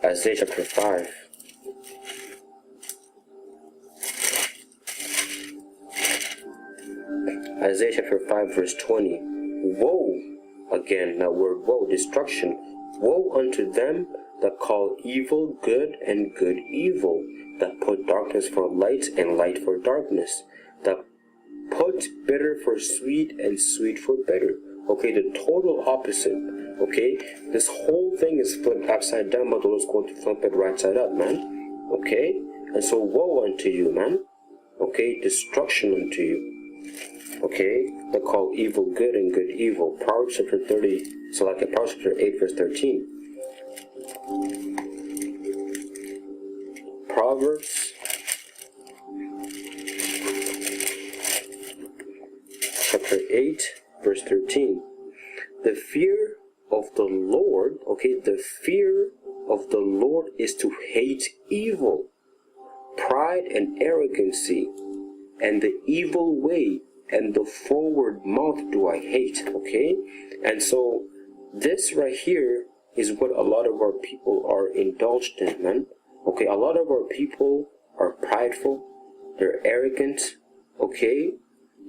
Isaiah chapter 5. Isaiah chapter 5, verse 20. Woe, again, that word woe, destruction. Woe unto them that call evil good and good evil, that put darkness for light and light for darkness, that put bitter for sweet and sweet for bitter. Okay, the total opposite. Okay, this whole thing is flipped upside down, but the Lord's going to flip it right side up, man. Okay, and so woe unto you, man. Okay, destruction unto you. Okay, they call evil good and good evil. Proverbs chapter 30, so like Proverbs chapter 8, verse 13. Proverbs chapter 8, verse 13. The fear of the Lord, okay, the fear of the Lord is to hate evil, pride and arrogancy, and the evil way, and the forward mouth do I hate. Okay, and so this right here is what a lot of our people are indulged in, man. Okay, a lot of our people are prideful, they're arrogant, okay,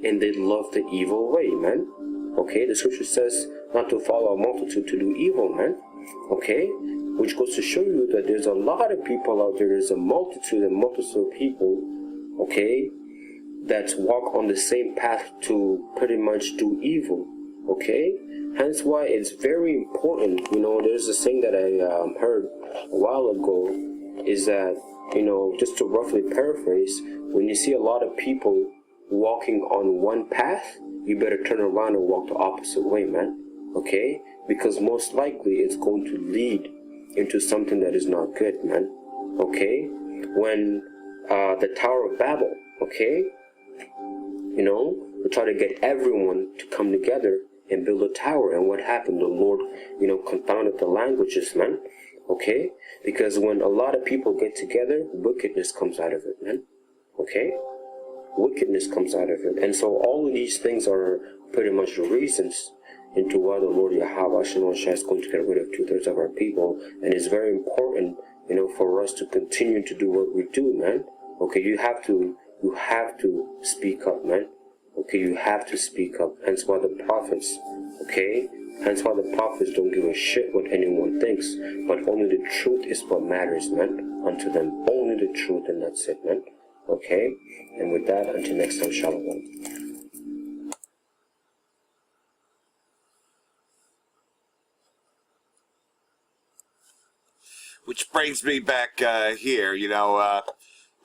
and they love the evil way, man. Okay, the scripture says not to follow a multitude to do evil, man. Okay, which goes to show you that there's a lot of people out there, there's a multitude of people, okay, that walk on the same path to pretty much do evil, okay? Hence why it's very important, there's a saying that I heard a while ago, is that, just to roughly paraphrase, when you see a lot of people walking on one path, you better turn around and walk the opposite way, man, okay? Because most likely it's going to lead into something that is not good, man, okay? When the Tower of Babel, okay, they try to get everyone to come together and build a tower, and what happened? The Lord, confounded the languages, man, okay? Because when a lot of people get together, wickedness comes out of it, man, okay? Wickedness comes out of it. And so all of these things are pretty much the reasons into why the Lord Yahweh Shai is going to get rid of 2/3 of our people. And it's very important, for us to continue to do what we do, man. Okay, you have to speak up, man. Okay, you have to speak up. Hence why the prophets, okay? Hence why the prophets don't give a shit what anyone thinks, but only the truth is what matters, man, unto them. Only the truth, and that's it, man. Okay? And with that, until next time, shalom. Which brings me back here,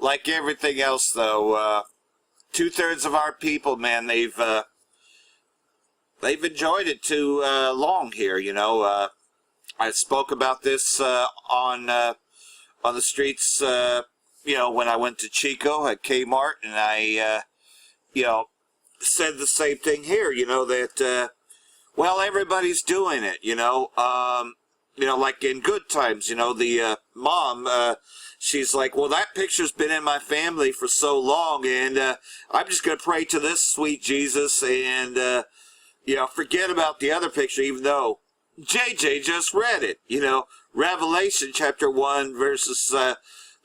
like everything else, though, 2/3 of our people, man, they've enjoyed it too long here, I spoke about this on the streets, when I went to Chico at Kmart, and I, said the same thing here, that, well, everybody's doing it, like in good times, the mom, she's like, well, that picture's been in my family for so long, and I'm just going to pray to this sweet Jesus and, forget about the other picture, even though JJ just read it, Revelation chapter 1, verses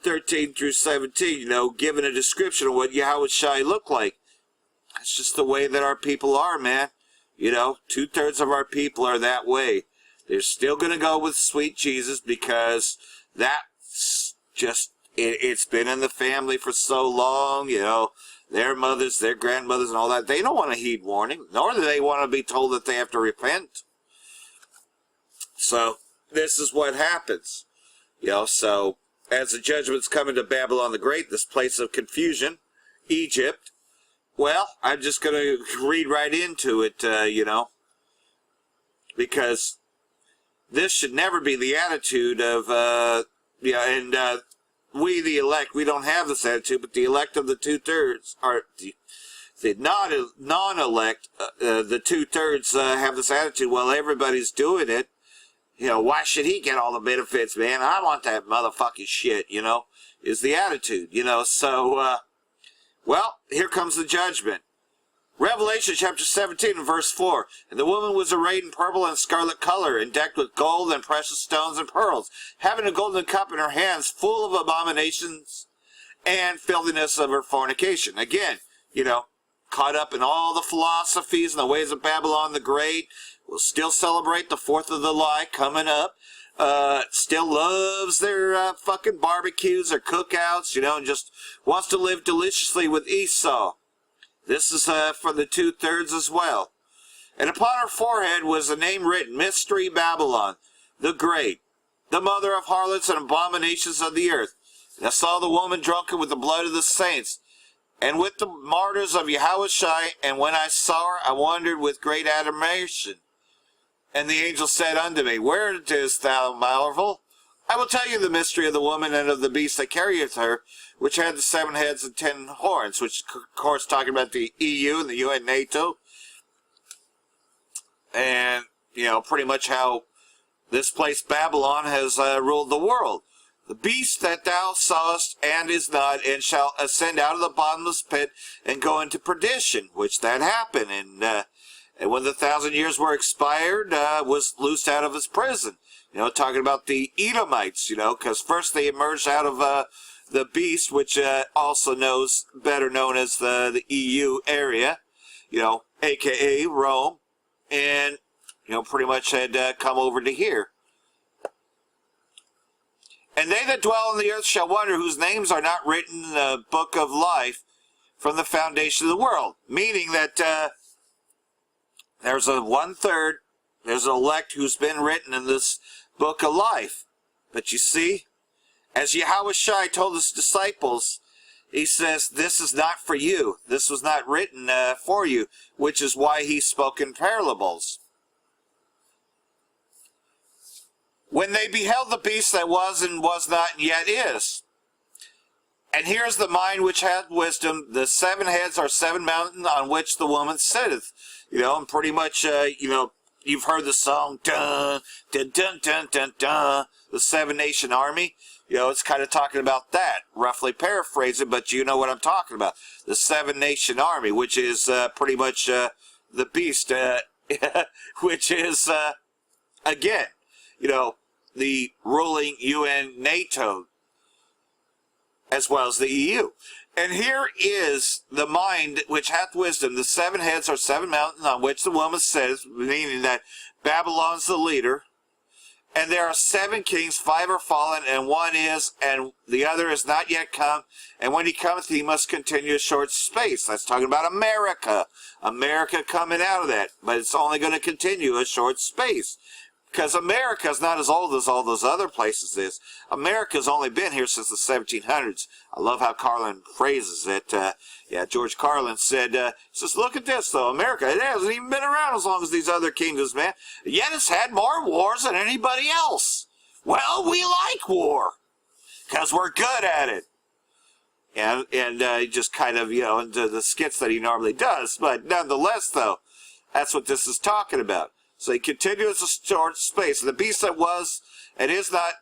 13 through 17, giving a description of what Yahweh Shai looked like. That's just the way that our people are, man. 2/3 of our people are that way. They're still going to go with sweet Jesus because that's just, it's been in the family for so long, their mothers, their grandmothers and all that. They don't want to heed warning, nor do they want to be told that they have to repent. So this is what happens, so as the judgment's coming to Babylon the Great, this place of confusion, Egypt, well, I'm just going to read right into it, because this should never be the attitude of, we, the elect, we don't have this attitude, but the elect of the 2/3 are the non-elect, the 2/3 have this attitude. Well, everybody's doing it. Why should he get all the benefits, man? I want that motherfucking shit, is the attitude, So, well, here comes the judgment. Revelation chapter 17 and verse 4. And the woman was arrayed in purple and scarlet color, and decked with gold and precious stones and pearls, having a golden cup in her hands, full of abominations and filthiness of her fornication. Again, caught up in all the philosophies and the ways of Babylon the Great. Will still celebrate the 4th of July coming up. Still loves their fucking barbecues or cookouts, and just wants to live deliciously with Esau. This is for the 2/3 as well. And upon her forehead was a name written, Mystery Babylon, the Great, the mother of harlots and abominations of the earth. And I saw the woman drunken with the blood of the saints, and with the martyrs of Yahweh Shai, and when I saw her, I wondered with great admiration. And the angel said unto me, Where dost thou marvel? I will tell you the mystery of the woman and of the beast that carrieth her, which had the 7 heads and 10 horns, which of course talking about the EU and the UN NATO. And, pretty much how this place Babylon has ruled the world. The beast that thou sawest and is not, and shall ascend out of the bottomless pit and go into perdition, which that happened. And when the 1,000 years were expired, was loosed out of his prison. Talking about the Edomites, because first they emerged out of the beast, which also better known as the EU area, aka Rome, and pretty much had come over to here. And they that dwell on the earth shall wonder, whose names are not written in the book of life from the foundation of the world. Meaning that there's a 1/3, there's an elect who's been written in this book of life. But you see, as Yahushua told his disciples, he says, this is not for you. This was not written for you, which is why he spoke in parables. When they beheld the beast that was and was not and yet is. And here's the mind which hath wisdom. The 7 heads are 7 mountains on which the woman sitteth. And pretty much, you've heard the song, dun, dun, dun, dun, dun, dun, the 7-nation army. It's kind of talking about that, roughly paraphrasing, but you know what I'm talking about. The 7-nation army, which is pretty much the beast, which is, again, the ruling UN NATO, as well as the EU. And here is the mind which hath wisdom. The 7 heads are 7 mountains on which the woman sits, meaning that Babylon's the leader. And there are 7 kings, 5 are fallen, and 1 is, and the other is not yet come. And when he cometh, he must continue a short space. That's talking about America. America coming out of that. But it's only going to continue a short space. Because America is not as old as all those other places is. America's only been here since the 1700s. I love how Carlin phrases it. George Carlin said, says, look at this, though. America, it hasn't even been around as long as these other kingdoms, man. Yet it's had more wars than anybody else. Well, we like war. Because we're good at it. And just kind of, into the skits that he normally does. But nonetheless, though, that's what this is talking about. So he continues a short space. The beast that was and is not,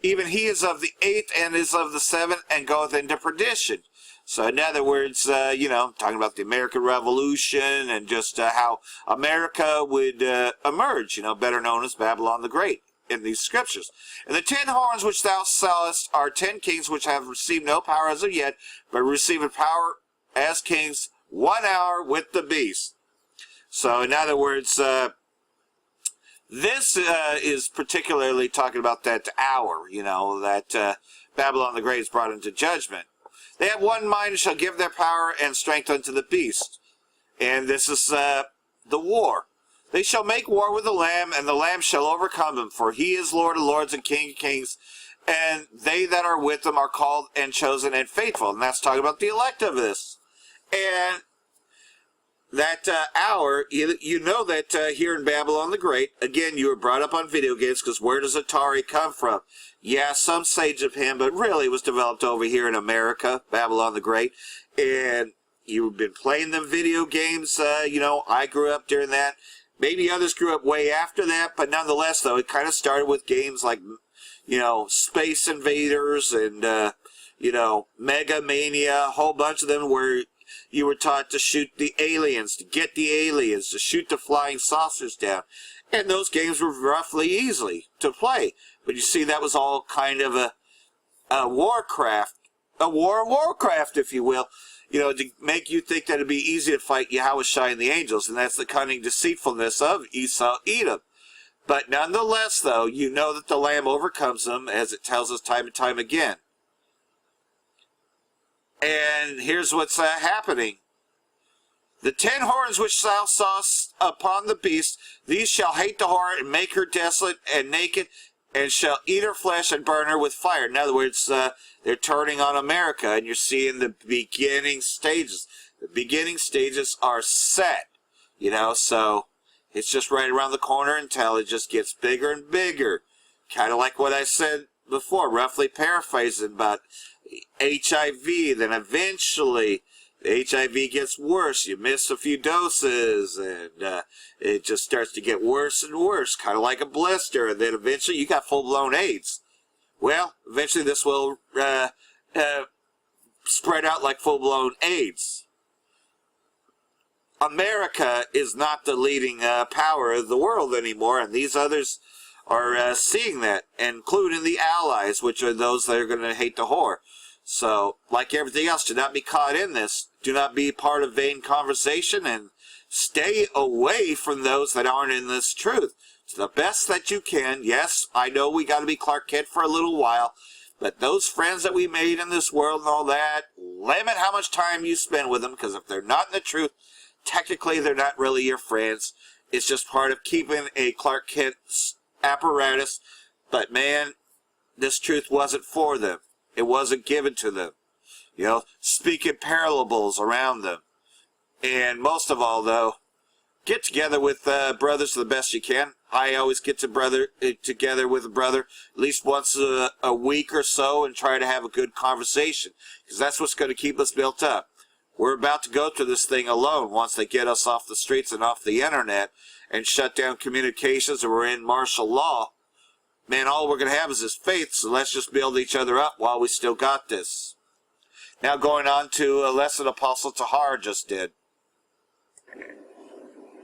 even he is of the 8th and is of the 7th and goeth into perdition. So in other words, talking about the American Revolution and just how America would emerge, better known as Babylon the Great in these scriptures. And the 10 horns which thou sawest are 10 kings which have received no power as of yet, but received power as kings 1 hour with the beast. So in other words, this is particularly talking about that hour, that Babylon the Great is brought into judgment. They have one mind and shall give their power and strength unto the beast. And this is the war. They shall make war with the Lamb, and the Lamb shall overcome them, for he is Lord of lords and King of kings, and they that are with them are called and chosen and faithful. And that's talking about the elect of this. And that hour, you know that here in Babylon the Great, again, you were brought up on video games, because where does Atari come from? Yeah, some say Japan, but really it was developed over here in America, Babylon the Great. And you've been playing them video games, I grew up during that. Maybe others grew up way after that, but nonetheless, though, it kind of started with games like, Space Invaders and, Mega Mania, a whole bunch of them where you were taught to shoot the aliens, to get the aliens, to shoot the flying saucers down. And those games were roughly easy to play. But you see, that was all kind of a Warcraft, a war of Warcraft, if you will, to make you think that it'd be easy to fight Yahushua and the angels. And that's the cunning deceitfulness of Esau, Edom. But nonetheless, though, you know that the Lamb overcomes them, as it tells us time and time again. And here's what's happening. The 10 horns which thou sawest upon the beast, these shall hate the whore and make her desolate and naked, and shall eat her flesh and burn her with fire. In other words, they're turning on America, and you're seeing the beginning stages. The beginning stages are set, so it's just right around the corner until it just gets bigger and bigger. Kind of like what I said before, roughly paraphrasing about HIV, then eventually the HIV gets worse. You miss a few doses, and it just starts to get worse and worse, kind of like a blister, and then eventually you got full-blown AIDS. Well, eventually this will spread out like full-blown AIDS. America is not the leading power of the world anymore, and these others are seeing that, including the allies, which are those that are going to hate the whore. So, like everything else, do not be caught in this. Do not be part of vain conversation, and stay away from those that aren't in this truth. To the best that you can. Yes, I know we got to be Clark Kent for a little while, but those friends that we made in this world and all that, limit how much time you spend with them, because if they're not in the truth, technically they're not really your friends. It's just part of keeping a Clark Kent apparatus. But man, this truth wasn't for them. It wasn't given to them. You know, speaking parables around them. And most of all, though, get together with brothers the best you can. I always get together with a brother at least once a week or so and try to have a good conversation, because that's what's going to keep us built up. We're about to go through this thing alone once they get us off the streets and off the internet and shut down communications, and we're in martial law. Man, all we're going to have is this faith, so let's just build each other up while we still got this. Now going on to a lesson Apostle Tahar just did.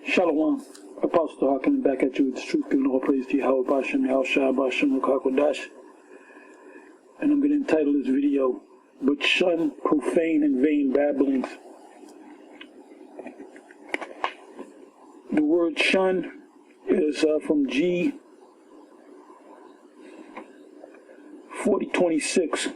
Shalom. Apostle Tahar coming back at you with the truth, giving all praise to Yahweh Bashem, Yahushua Bashem, Rukakwadash. And I'm going to entitle this video, But Shun Profane and Vain Babblings. The word shun is from G 4026.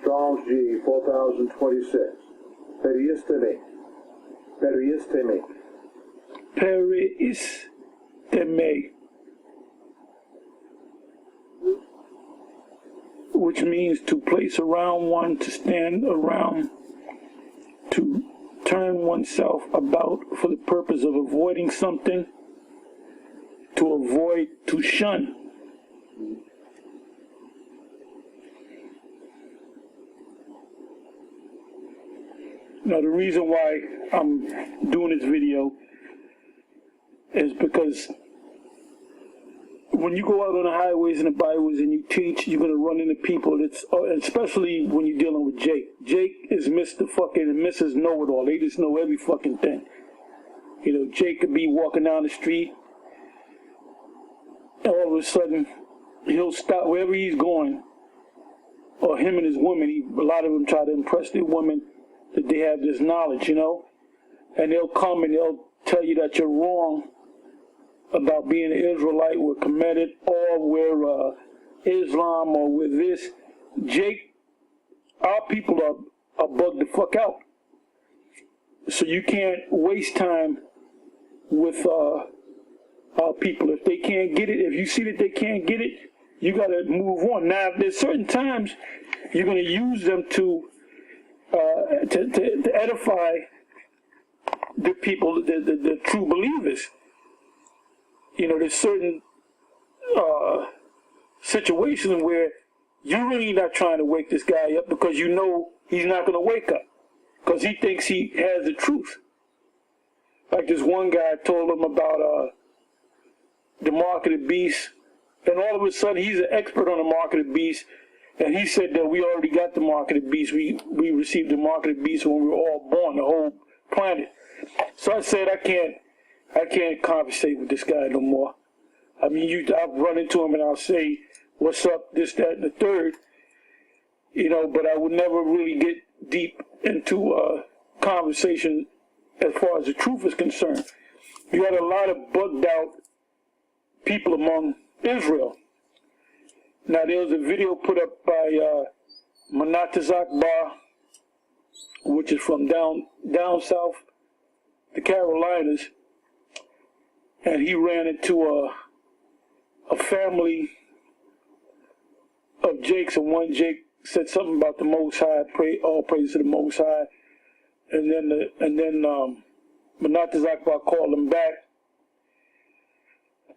Strong's G 4026. Periisteme. Periisteme. Periisteme. Which means to place around one, to stand around, to turn oneself about for the purpose of avoiding something, to avoid, to shun. Now, the reason why I'm doing this video is because when you go out on the highways and the byways and you teach, you're going to run into people that's, especially when you're dealing with Jake. Jake is Mr. fucking and Mrs. Know-It-All. They just know every fucking thing. You know, Jake could be walking down the street, and all of a sudden, he'll stop wherever he's going, or him and his woman, a lot of them try to impress their women that they have this knowledge, you know, and they'll come and they'll tell you that you're wrong about being an Israelite, we're committed, or we're Islam, or we're this. Jake, our people are bugged the fuck out. So you can't waste time with our people. If they can't get it, if you see that they can't get it, you got to move on. Now, there's certain times you're going to use them to edify the people, the true believers. You know, there's certain situations where you're really not trying to wake this guy up because you know he's not going to wake up because he thinks he has the truth. Like this one guy told him about the mark of the beast, and all of a sudden he's an expert on the mark of the beast, and he said that we already got the mark of the beast. We received the mark of the beast when we were all born, the whole planet. So I said I can't conversate with this guy no more. I mean, I'll run into him and I'll say, what's up, this, that, and the third. You know, but I would never really get deep into a conversation as far as the truth is concerned. You got a lot of bugged out people among Israel. Now, there was a video put up by Manatazak Bar, which is from down south, the Carolinas, and he ran into a family of Jakes, and one Jake said something about the Most High, all praise to the Most High, and then Manatazak Bar called him back,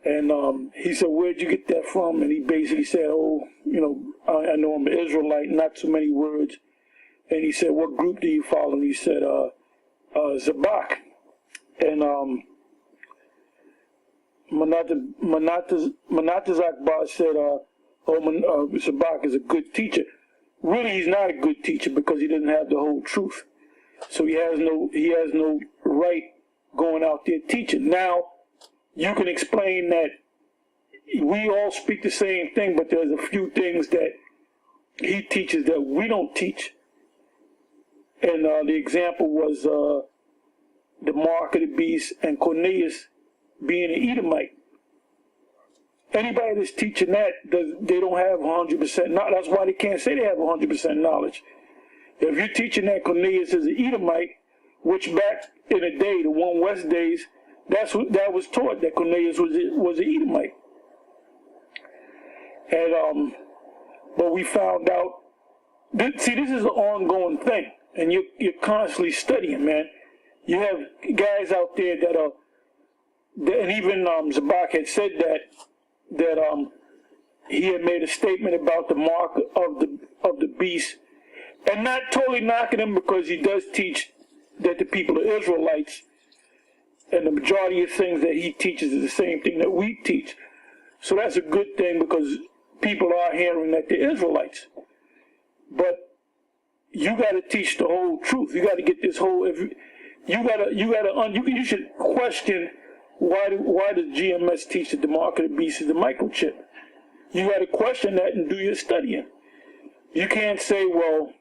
and he said, "Where'd you get that from?" And he basically said, "Oh, you know, I know I'm an Israelite, not so many words." And he said, "What group do you follow?" And he said, Zabak. And Manatazak Bar said, Zabak is a good teacher. Really, he's not a good teacher because he doesn't have the whole truth. So he has no right going out there teaching. Now, you can explain that we all speak the same thing, but there's a few things that he teaches that we don't teach. And the example was the mark of the beast and Cornelius being an Edomite. Anybody that's teaching that, they don't have 100% knowledge. That's why they can't say they have 100% knowledge. If you're teaching that Cornelius is an Edomite, which back in the day, the One West days, that was taught, that Cornelius was an Edomite. And but we found out. See, this is an ongoing thing, and you're constantly studying, man. You have guys out there that are, and even Zabak had said that he had made a statement about the mark of the beast, and not totally knocking him, because he does teach that the people are Israelites, and the majority of things that he teaches is the same thing that we teach. So that's a good thing, because people are hearing that they're Israelites. But you got to teach the whole truth. You got to get this whole. You should question why does GMS teach that the mark of the beast is the microchip. You got to question that and do your studying. You can't say, well,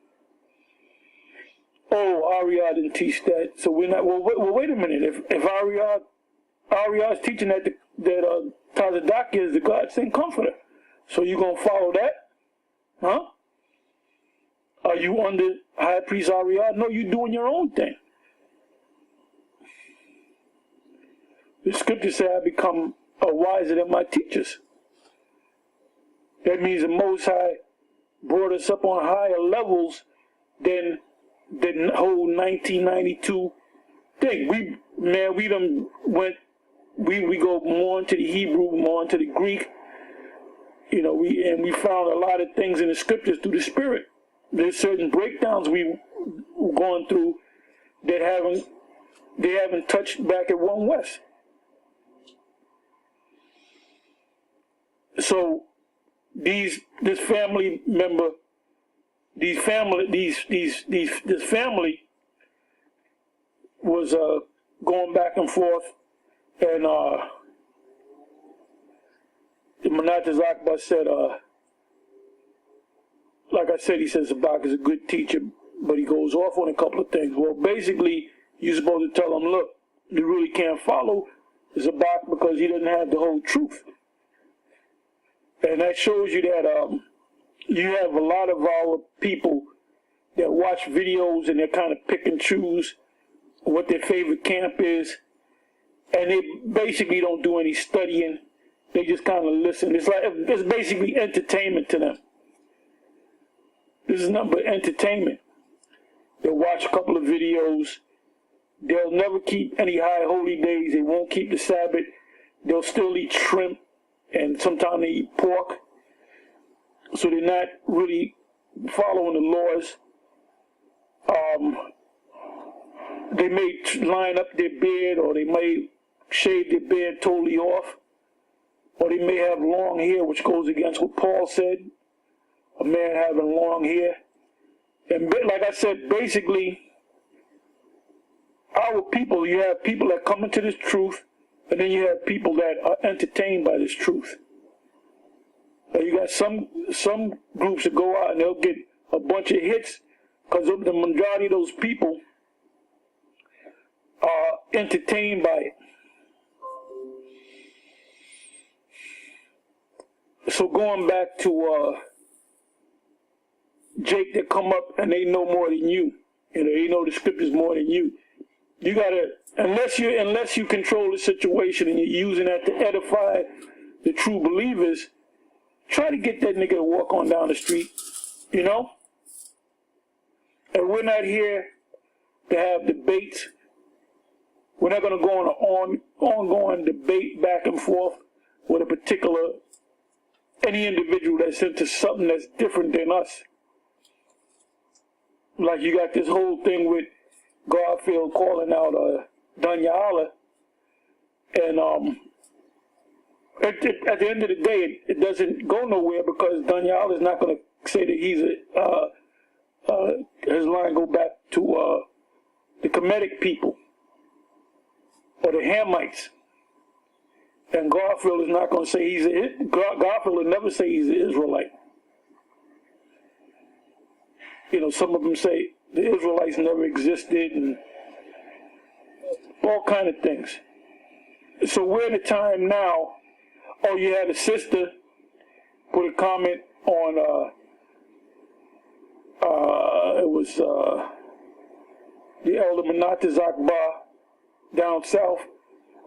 oh, Ariad didn't teach that, so we're not. Well, wait a minute. If Ariad is teaching that Tazadaki is the God-sent comforter, so you gonna follow that, huh? Are you under High Priest Ariad? No, you're doing your own thing. The scripture said, I become wiser than my teachers. That means the Most High brought us up on higher levels than the whole 1992 thing. We done went, we go more into the Hebrew, more into the Greek. You know, we found a lot of things in the scriptures through the Spirit. There's certain breakdowns we've gone through that they haven't touched back at One West. So this family was going back and forth, and the Manataz Akbar said, like I said, he says Zabak is a good teacher, but he goes off on a couple of things. Well, basically, you're supposed to tell him, look, you really can't follow Zabak because he doesn't have the whole truth. And that shows you that you have a lot of our people that watch videos and they kind of pick and choose what their favorite camp is, and they basically don't do any studying. They just kind of listen. It's basically entertainment to them. This is nothing but entertainment. They'll watch a couple of videos. They'll never keep any high holy days. They won't keep the Sabbath. They'll still eat shrimp, and sometimes they eat pork. So they're not really following the laws. They may line up their beard, or they may shave their beard totally off, or they may have long hair, which goes against what Paul said, a man having long hair. And like I said, basically, our people, you have people that come into this truth, and then you have people that are entertained by this truth. And you got some groups that go out and they'll get a bunch of hits because the majority of those people are entertained by it. So going back to Jake that come up and they know more than you, they know the scriptures more than you. You gotta, unless you control the situation and you're using that to edify the true believers, try to get that nigga to walk on down the street, And we're not here to have debates. We're not going to go on an ongoing debate back and forth with any individual that's into something that's different than us. Like you got this whole thing with Garfield calling out Dunya Allah, and at the end of the day, it doesn't go nowhere because Dunya Allah is not going to say that he's his line go back to the Kemetic people. or the Hamites. And Garfield is not going to say Garfield will never say he's an Israelite. You know, some of them say the Israelites never existed and all kind of things. So we're in a time now. Oh, you had a sister put a comment on, it was the elder Manatas Akbar down south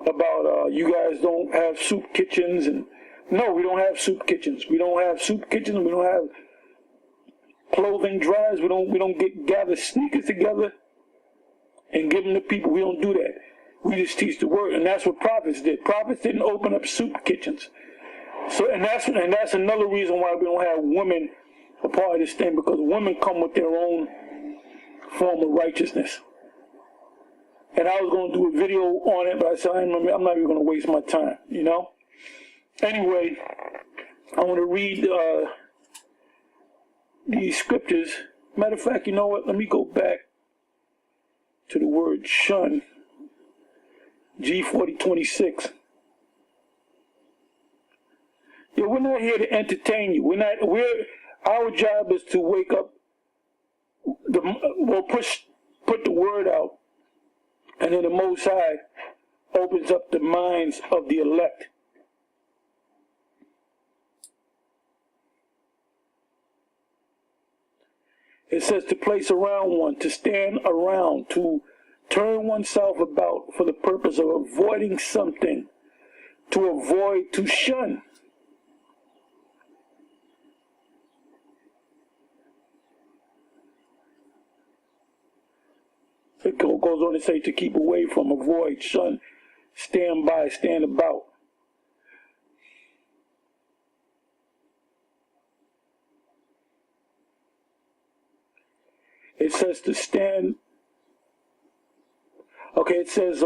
about you guys don't have soup kitchens. And no, we don't have soup kitchens. We don't have soup kitchens. We don't have clothing dryers. We don't gather sneakers together and give them to people. We don't do that. We just teach the word, and that's what prophets did. Prophets didn't open up soup kitchens. So, and that's another reason why we don't have women a part of this thing, because women come with their own form of righteousness. And I was going to do a video on it, but I said I'm not even going to waste my time, you know. Anyway, I want to read these scriptures. Matter of fact, you know what? Let me go back to the word shun. G4026. Yeah, we're not here to entertain you. Our job is to wake up. Put the word out, and then the Most High opens up the minds of the elect. It says to place around one, to stand around, to turn oneself about for the purpose of avoiding something, to avoid, to shun. It goes on to say to keep away from, avoid, shun, stand by, stand about. It says to stand. Okay, it says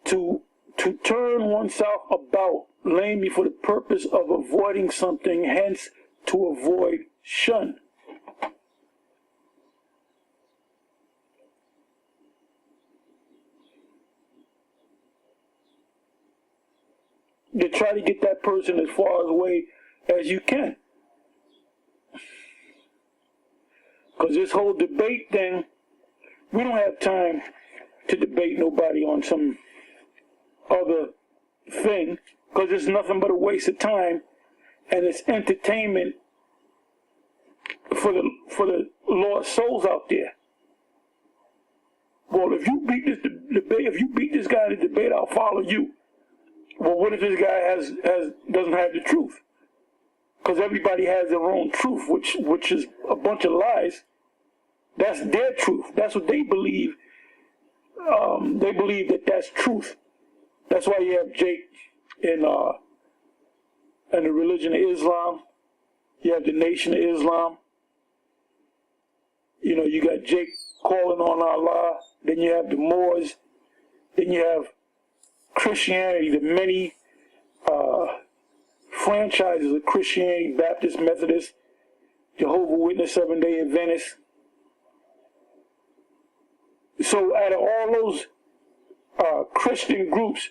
to turn oneself about, lamely for the purpose of avoiding something, hence to avoid, shun. You try to get that person as far away as you can. Because this whole debate thing, we don't have time to debate nobody on some other thing, because it's nothing but a waste of time, and it's entertainment for the lost souls out there. Well, if you beat this debate, if you beat this guy in the debate, I'll follow you. Well, what if this guy doesn't have the truth? Because everybody has their own truth, which is a bunch of lies. That's their truth. That's what they believe. They believe that that's truth. That's why you have Jake in the religion of Islam. You have the Nation of Islam. You know, you got Jake calling on Allah. Then you have the Moors. Then you have Christianity, the many franchises of Christianity, Baptist, Methodist, Jehovah's Witness, Seventh-day Adventist. So out of all those Christian groups,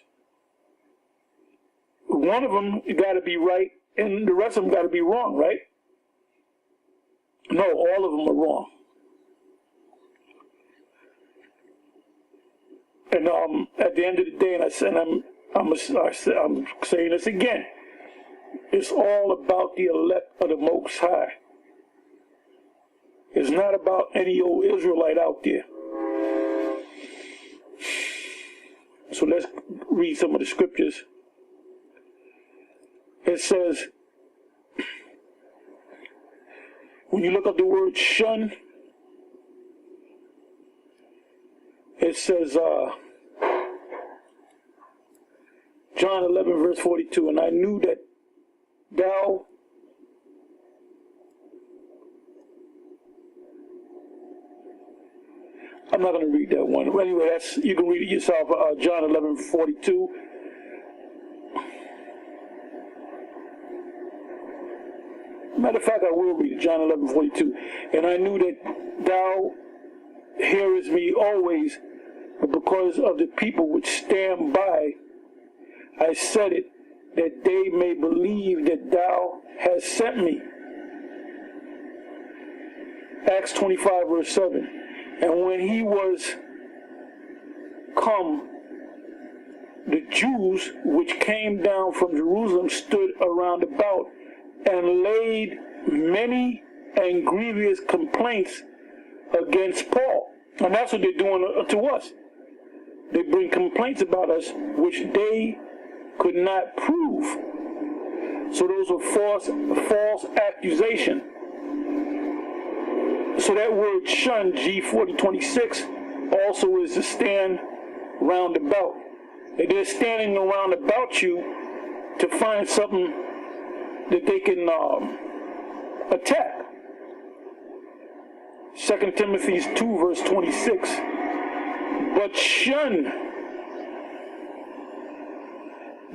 one of them got to be right, and the rest of them got to be wrong, right? No, all of them are wrong. And at the end of the day, and I'm saying this again, it's all about the elect of the Most High. It's not about any old Israelite out there. So let's read some of the scriptures. It says, when you look up the word shun, it says, John 11, verse 42, and I knew that thou I'm not going to read that one. Anyway, you can read it yourself, John 11, 42. Matter of fact, I will read it, John 11, 42. And I knew that thou hearest me always but because of the people which stand by, I said it, that they may believe that thou hast sent me. Acts 25, verse 7. And when he was come, the Jews which came down from Jerusalem stood around about and laid many and grievous complaints against Paul. And that's what they're doing to us. They bring complaints about us which they could not prove. So those are false accusation. So that word shun, G4026, also is to stand round about. And they're standing around about you to find something that they can attack. 2 Timothy 2, verse 26. But shun.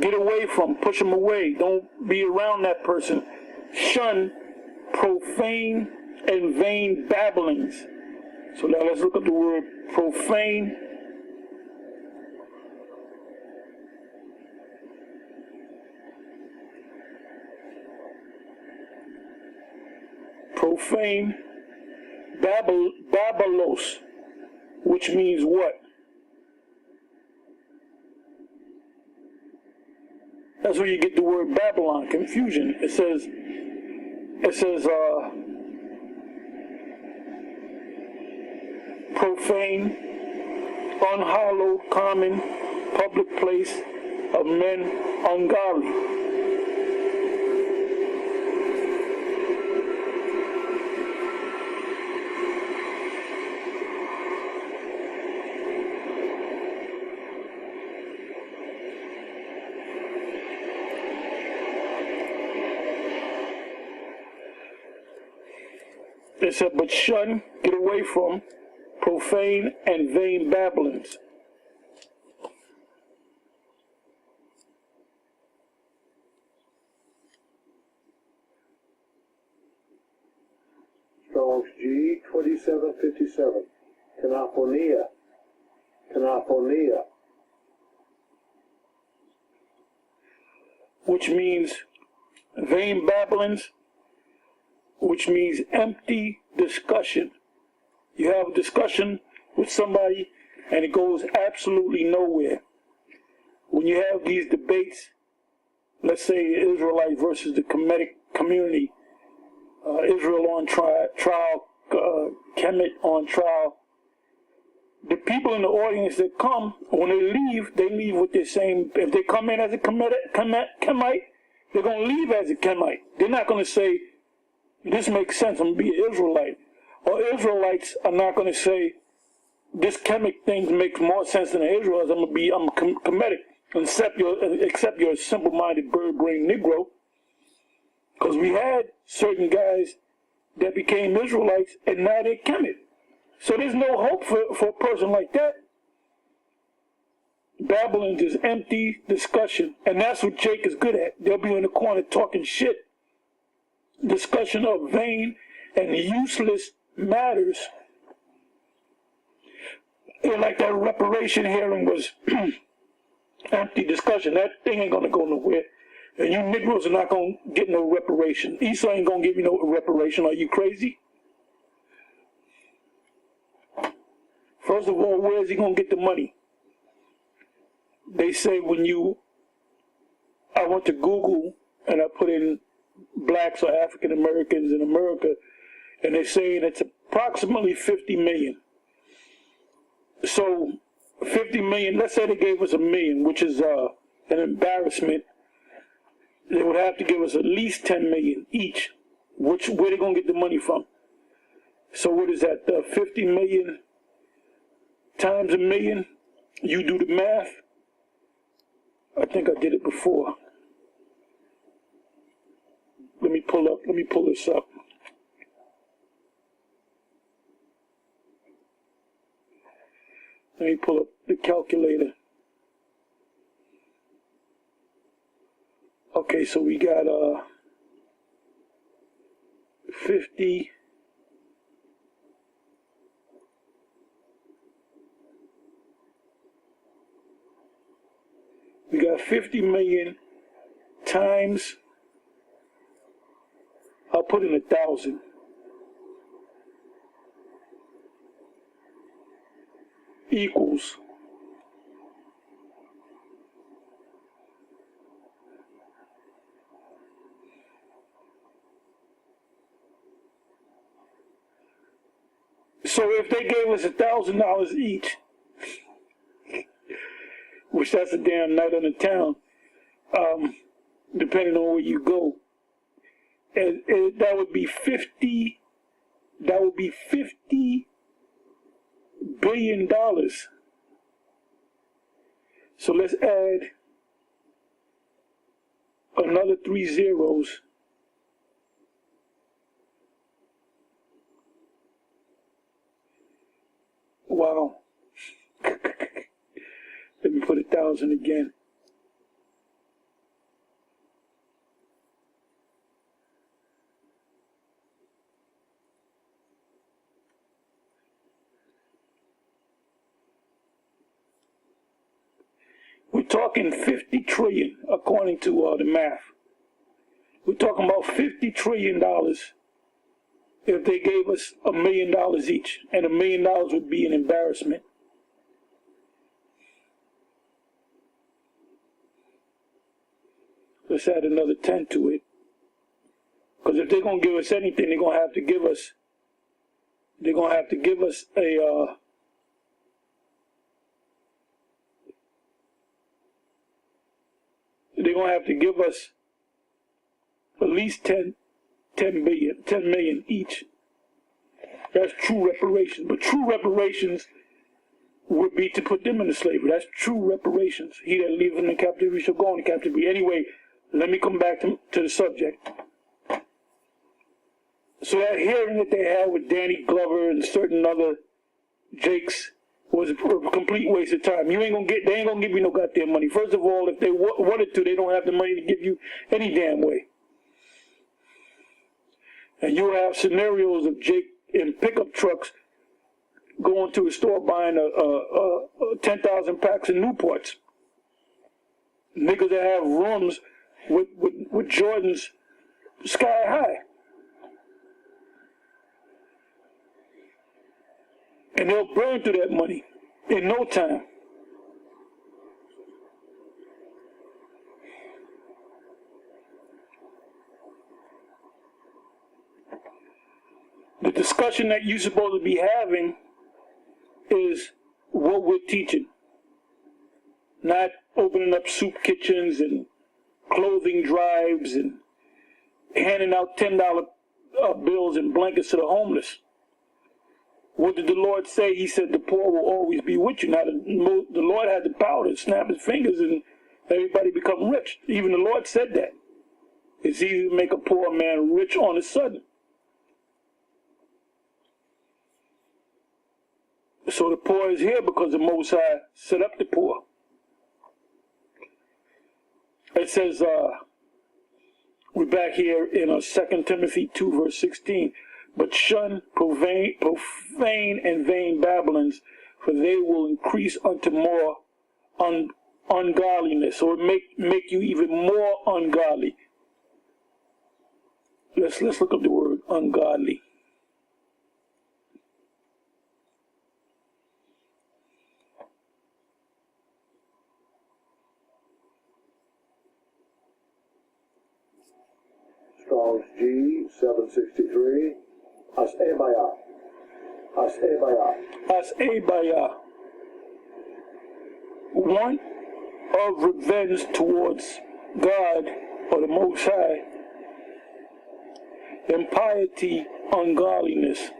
Get away from, push them away. Don't be around that person. Shun profane and vain babblings. So now let's look at the word profane. Profane, babalos, which means what? That's where you get the word Babylon, confusion. It says, profane, unhallowed, common, public place of men ungodly. It said, but shun, get away from, profane and vain babblings. Strong's G 2757. Kanaphonia. Kanaphonia. Which means vain babblings, which means empty discussion. You have a discussion with somebody and it goes absolutely nowhere. When you have these debates, let's say Israelite versus the Kemetic community, Israel on trial, Kemet on trial, the people in the audience that come, when they leave with the same. If they come in as a Kemite, they're going to leave as a Kemite. They're not going to say, this makes sense, I'm going to be an Israelite. Or Israelites are not going to say, this Kemet thing makes more sense than the Israelites, I'm Kemetic. Except you're a simple-minded bird-brained Negro. Because we had certain guys that became Israelites and now they're Kemet. So there's no hope for a person like that. Babbling is empty discussion. And that's what Jake is good at. They'll be in the corner talking shit. Discussion of vain and useless matters. And like that reparation hearing was empty discussion. That thing ain't gonna go nowhere. And you Negroes are not gonna get no reparation. Esau ain't gonna give you no reparation. Are you crazy? First of all, where is he gonna get the money? They say I went to Google and I put in blacks or African Americans in America, and they're saying it's approximately 50 million. So 50 million, let's say they gave us $1 million, which is an embarrassment. They would have to give us at least 10 million each. Where they gonna get the money from? So what is that? 50 million times $1 million? You do the math. I think I did it before. Let me pull this up. Let me pull up the calculator. Okay, so we got 50. have 50 million times, I'll put in 1,000. Equals so if they gave us $1,000 each, which that's a damn night on the town, depending on where you go, and that would be 50. That would be $50 billion. So let's add another 3 zeros. Wow. Let me put 1,000 again. We're talking 50 trillion, according to the math. We're talking about $50 trillion if they gave us $1 million each, and $1 million would be an embarrassment. Let's add another 10 to it, because if they're gonna give us anything, they're gonna have to give us. They're gonna have to give us a. They're gonna have to give us at least 10 million each. That's true reparations. But true reparations would be to put them into slavery. That's true reparations. He that leaves them in captivity shall go into captivity. Anyway, let me come back to the subject. So that hearing that they had with Danny Glover and certain other jakes was a complete waste of time. They ain't gonna give you no goddamn money. First of all, if they wanted to, they don't have the money to give you any damn way. And you'll have scenarios of Jake in pickup trucks going to a store buying 10,000 packs of Newports. Niggas that have rooms with Jordans sky high. And they'll burn through that money in no time. The discussion that you're supposed to be having is what we're teaching. Not opening up soup kitchens and clothing drives and handing out $10 bills and blankets to the homeless. What did the Lord say? He said the poor will always be with you. Now, the Lord had the power to snap his fingers and everybody become rich. Even the Lord said that. It's easy to make a poor man rich on a sudden. So the poor is here because the Most High set up the poor. It says, we're back here in 2 Timothy 2, verse 16. But shun profane and vain babblings, for they will increase unto more ungodliness, or make you even more ungodly. Let's look up the word ungodly. Strong's G 763. As-ebaya. As-ebaya. As-ebaya. Want of revenge towards God or the Most High, impiety, ungodliness.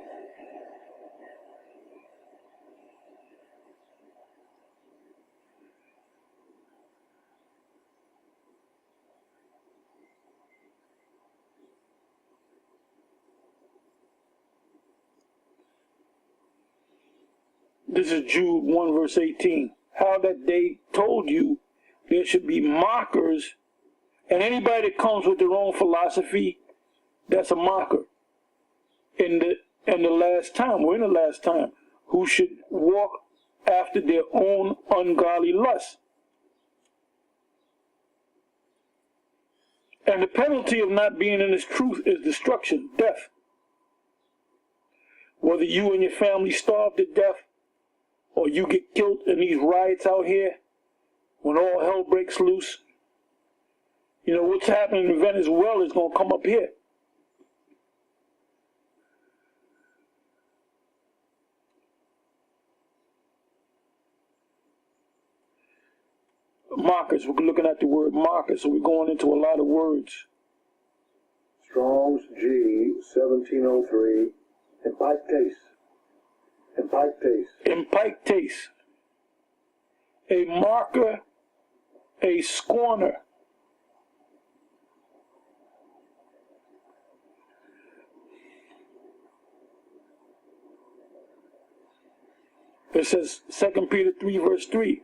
This is Jude 1 verse 18. How that they told you there should be mockers, and anybody that comes with their own philosophy, that's a mocker. In the last time, we're in the last time, who should walk after their own ungodly lusts. And the penalty of not being in this truth is destruction, death. Whether you and your family starve to death or you get killed in these riots out here when all hell breaks loose. You know, what's happening in Venezuela is going to come up here. Markers, we're looking at the word markers, so we're going into a lot of words. Strong's G 1703. Impactes. Impactes. A marker, a scorner. It says 2 Peter 3 verse 3.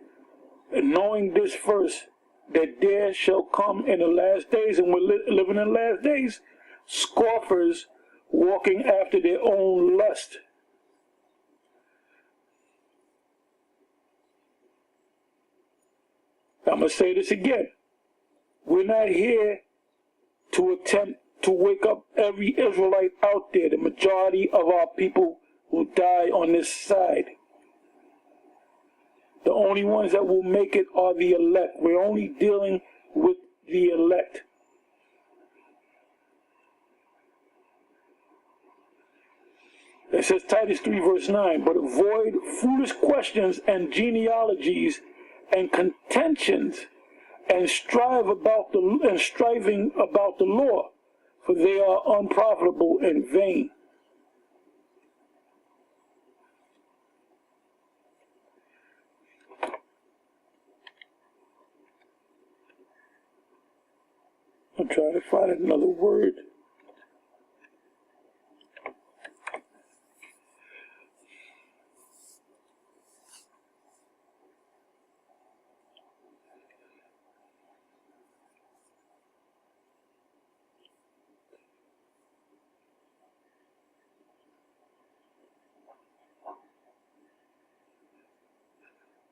And knowing this first, that there shall come in the last days, and we're living in the last days, scoffers walking after their own lust. I'm going to say this again. We're not here to attempt to wake up every Israelite out there. The majority of our people will die on this side. The only ones that will make it are the elect. We're only dealing with the elect. It says Titus 3 verse 9, but avoid foolish questions and genealogies and contentions and striving about the law, for they are unprofitable and vain. I'm trying to find another word.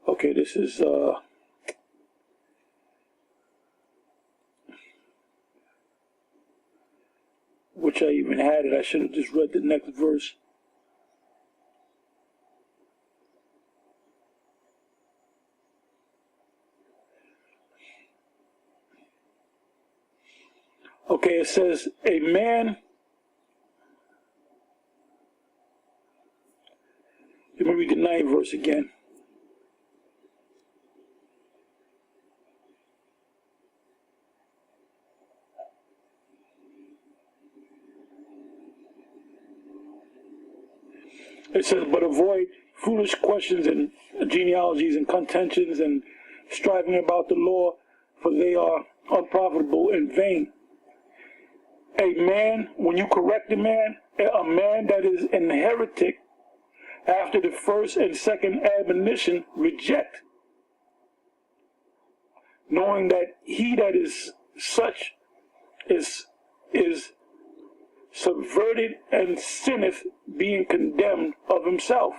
Okay, this is which I even had it. I should have just read the next verse. Okay, it says, a man, let me read the 9th verse again. It says, but avoid foolish questions and genealogies and contentions and striving about the law, for they are unprofitable and vain. A man, when you correct a man that is an heretic, after the first and second admonition, reject, knowing that he that is such is subverted and sinneth, being condemned of himself.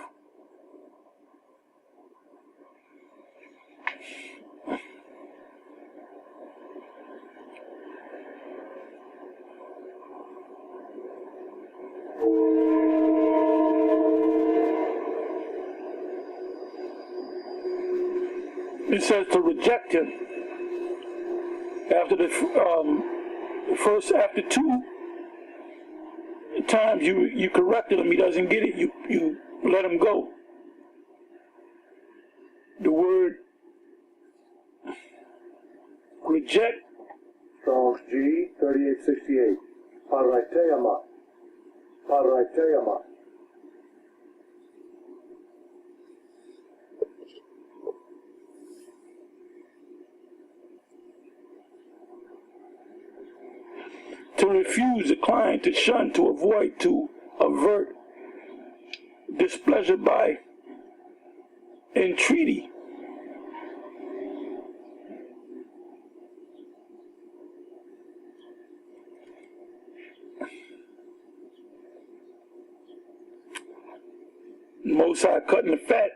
It says to reject him. After after 2 times you corrected him, he doesn't get it, you let him go. The word reject. Strong's G 3868. Paraiteyama. Paraiteyama. To refuse, decline, to shun, to avoid, to avert, displeasure by entreaty. Most High cutting the fat.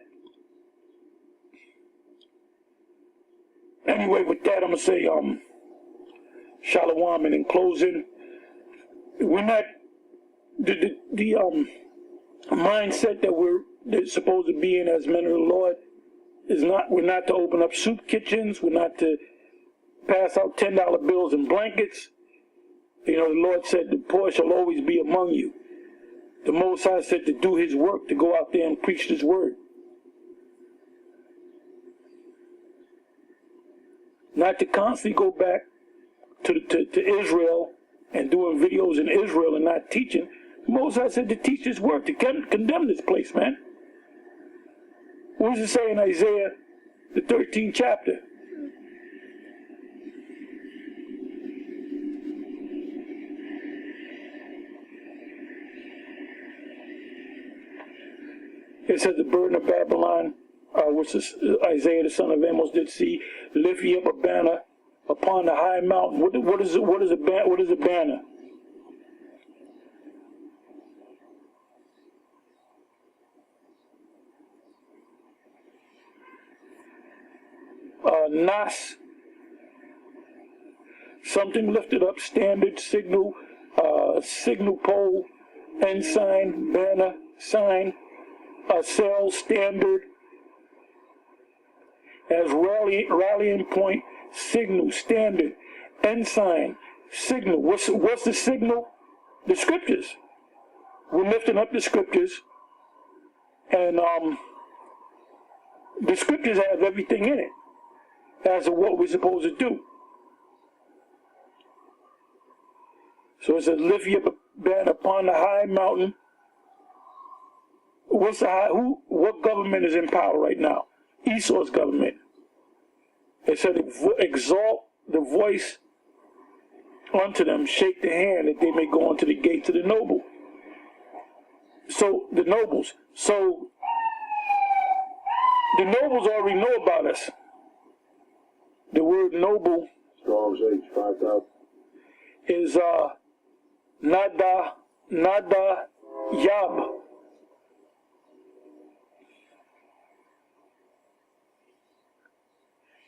Anyway, with that, I'm going to say, Shalom, and in closing, we're not the mindset that we're supposed to be in as men of the Lord is not. We're not to open up soup kitchens. We're not to pass out $10 bills and blankets. You know, the Lord said, the poor shall always be among you. The Most High said to do his work, to go out there and preach his word. Not to constantly go back to Israel and doing videos in Israel and not teaching. The Most High said to teach his word, to condemn this place, man. What does it say in Isaiah, the 13th chapter? It says the burden of Babylon, which is Isaiah the son of Amos did see, lift ye up a banner upon the high mountain. What is a banner? Nas, something lifted up, standard, signal, signal pole, ensign, banner, sign, sail, standard, as rallying point, signal, standard, ensign, signal. What's the signal? The scriptures. We're lifting up the scriptures, and the scriptures have everything in it as to what we're supposed to do. So it says, lift your banner upon the high mountain. What's the high? What government is in power right now? Esau's government. It said, exalt the voice unto them, shake the hand, that they may go unto the gates of the noble. So the nobles. So the nobles already know about us. The word noble Strong's H 5000 is nada yab.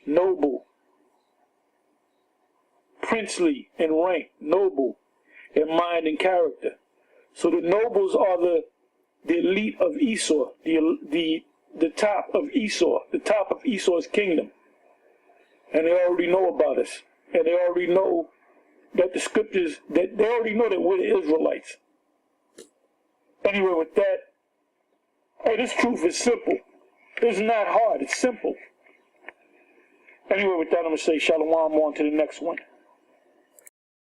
Noble, princely in rank, noble in mind and character. So the nobles are the elite of Esau, the top of Esau, the top of Esau's kingdom. And they already know about us. And they already know that the scriptures, that they already know that we're the Israelites. Anyway, with that, hey, this truth is simple. It's not hard, it's simple. Anyway, with that, I'm going to say shalom on to the next one.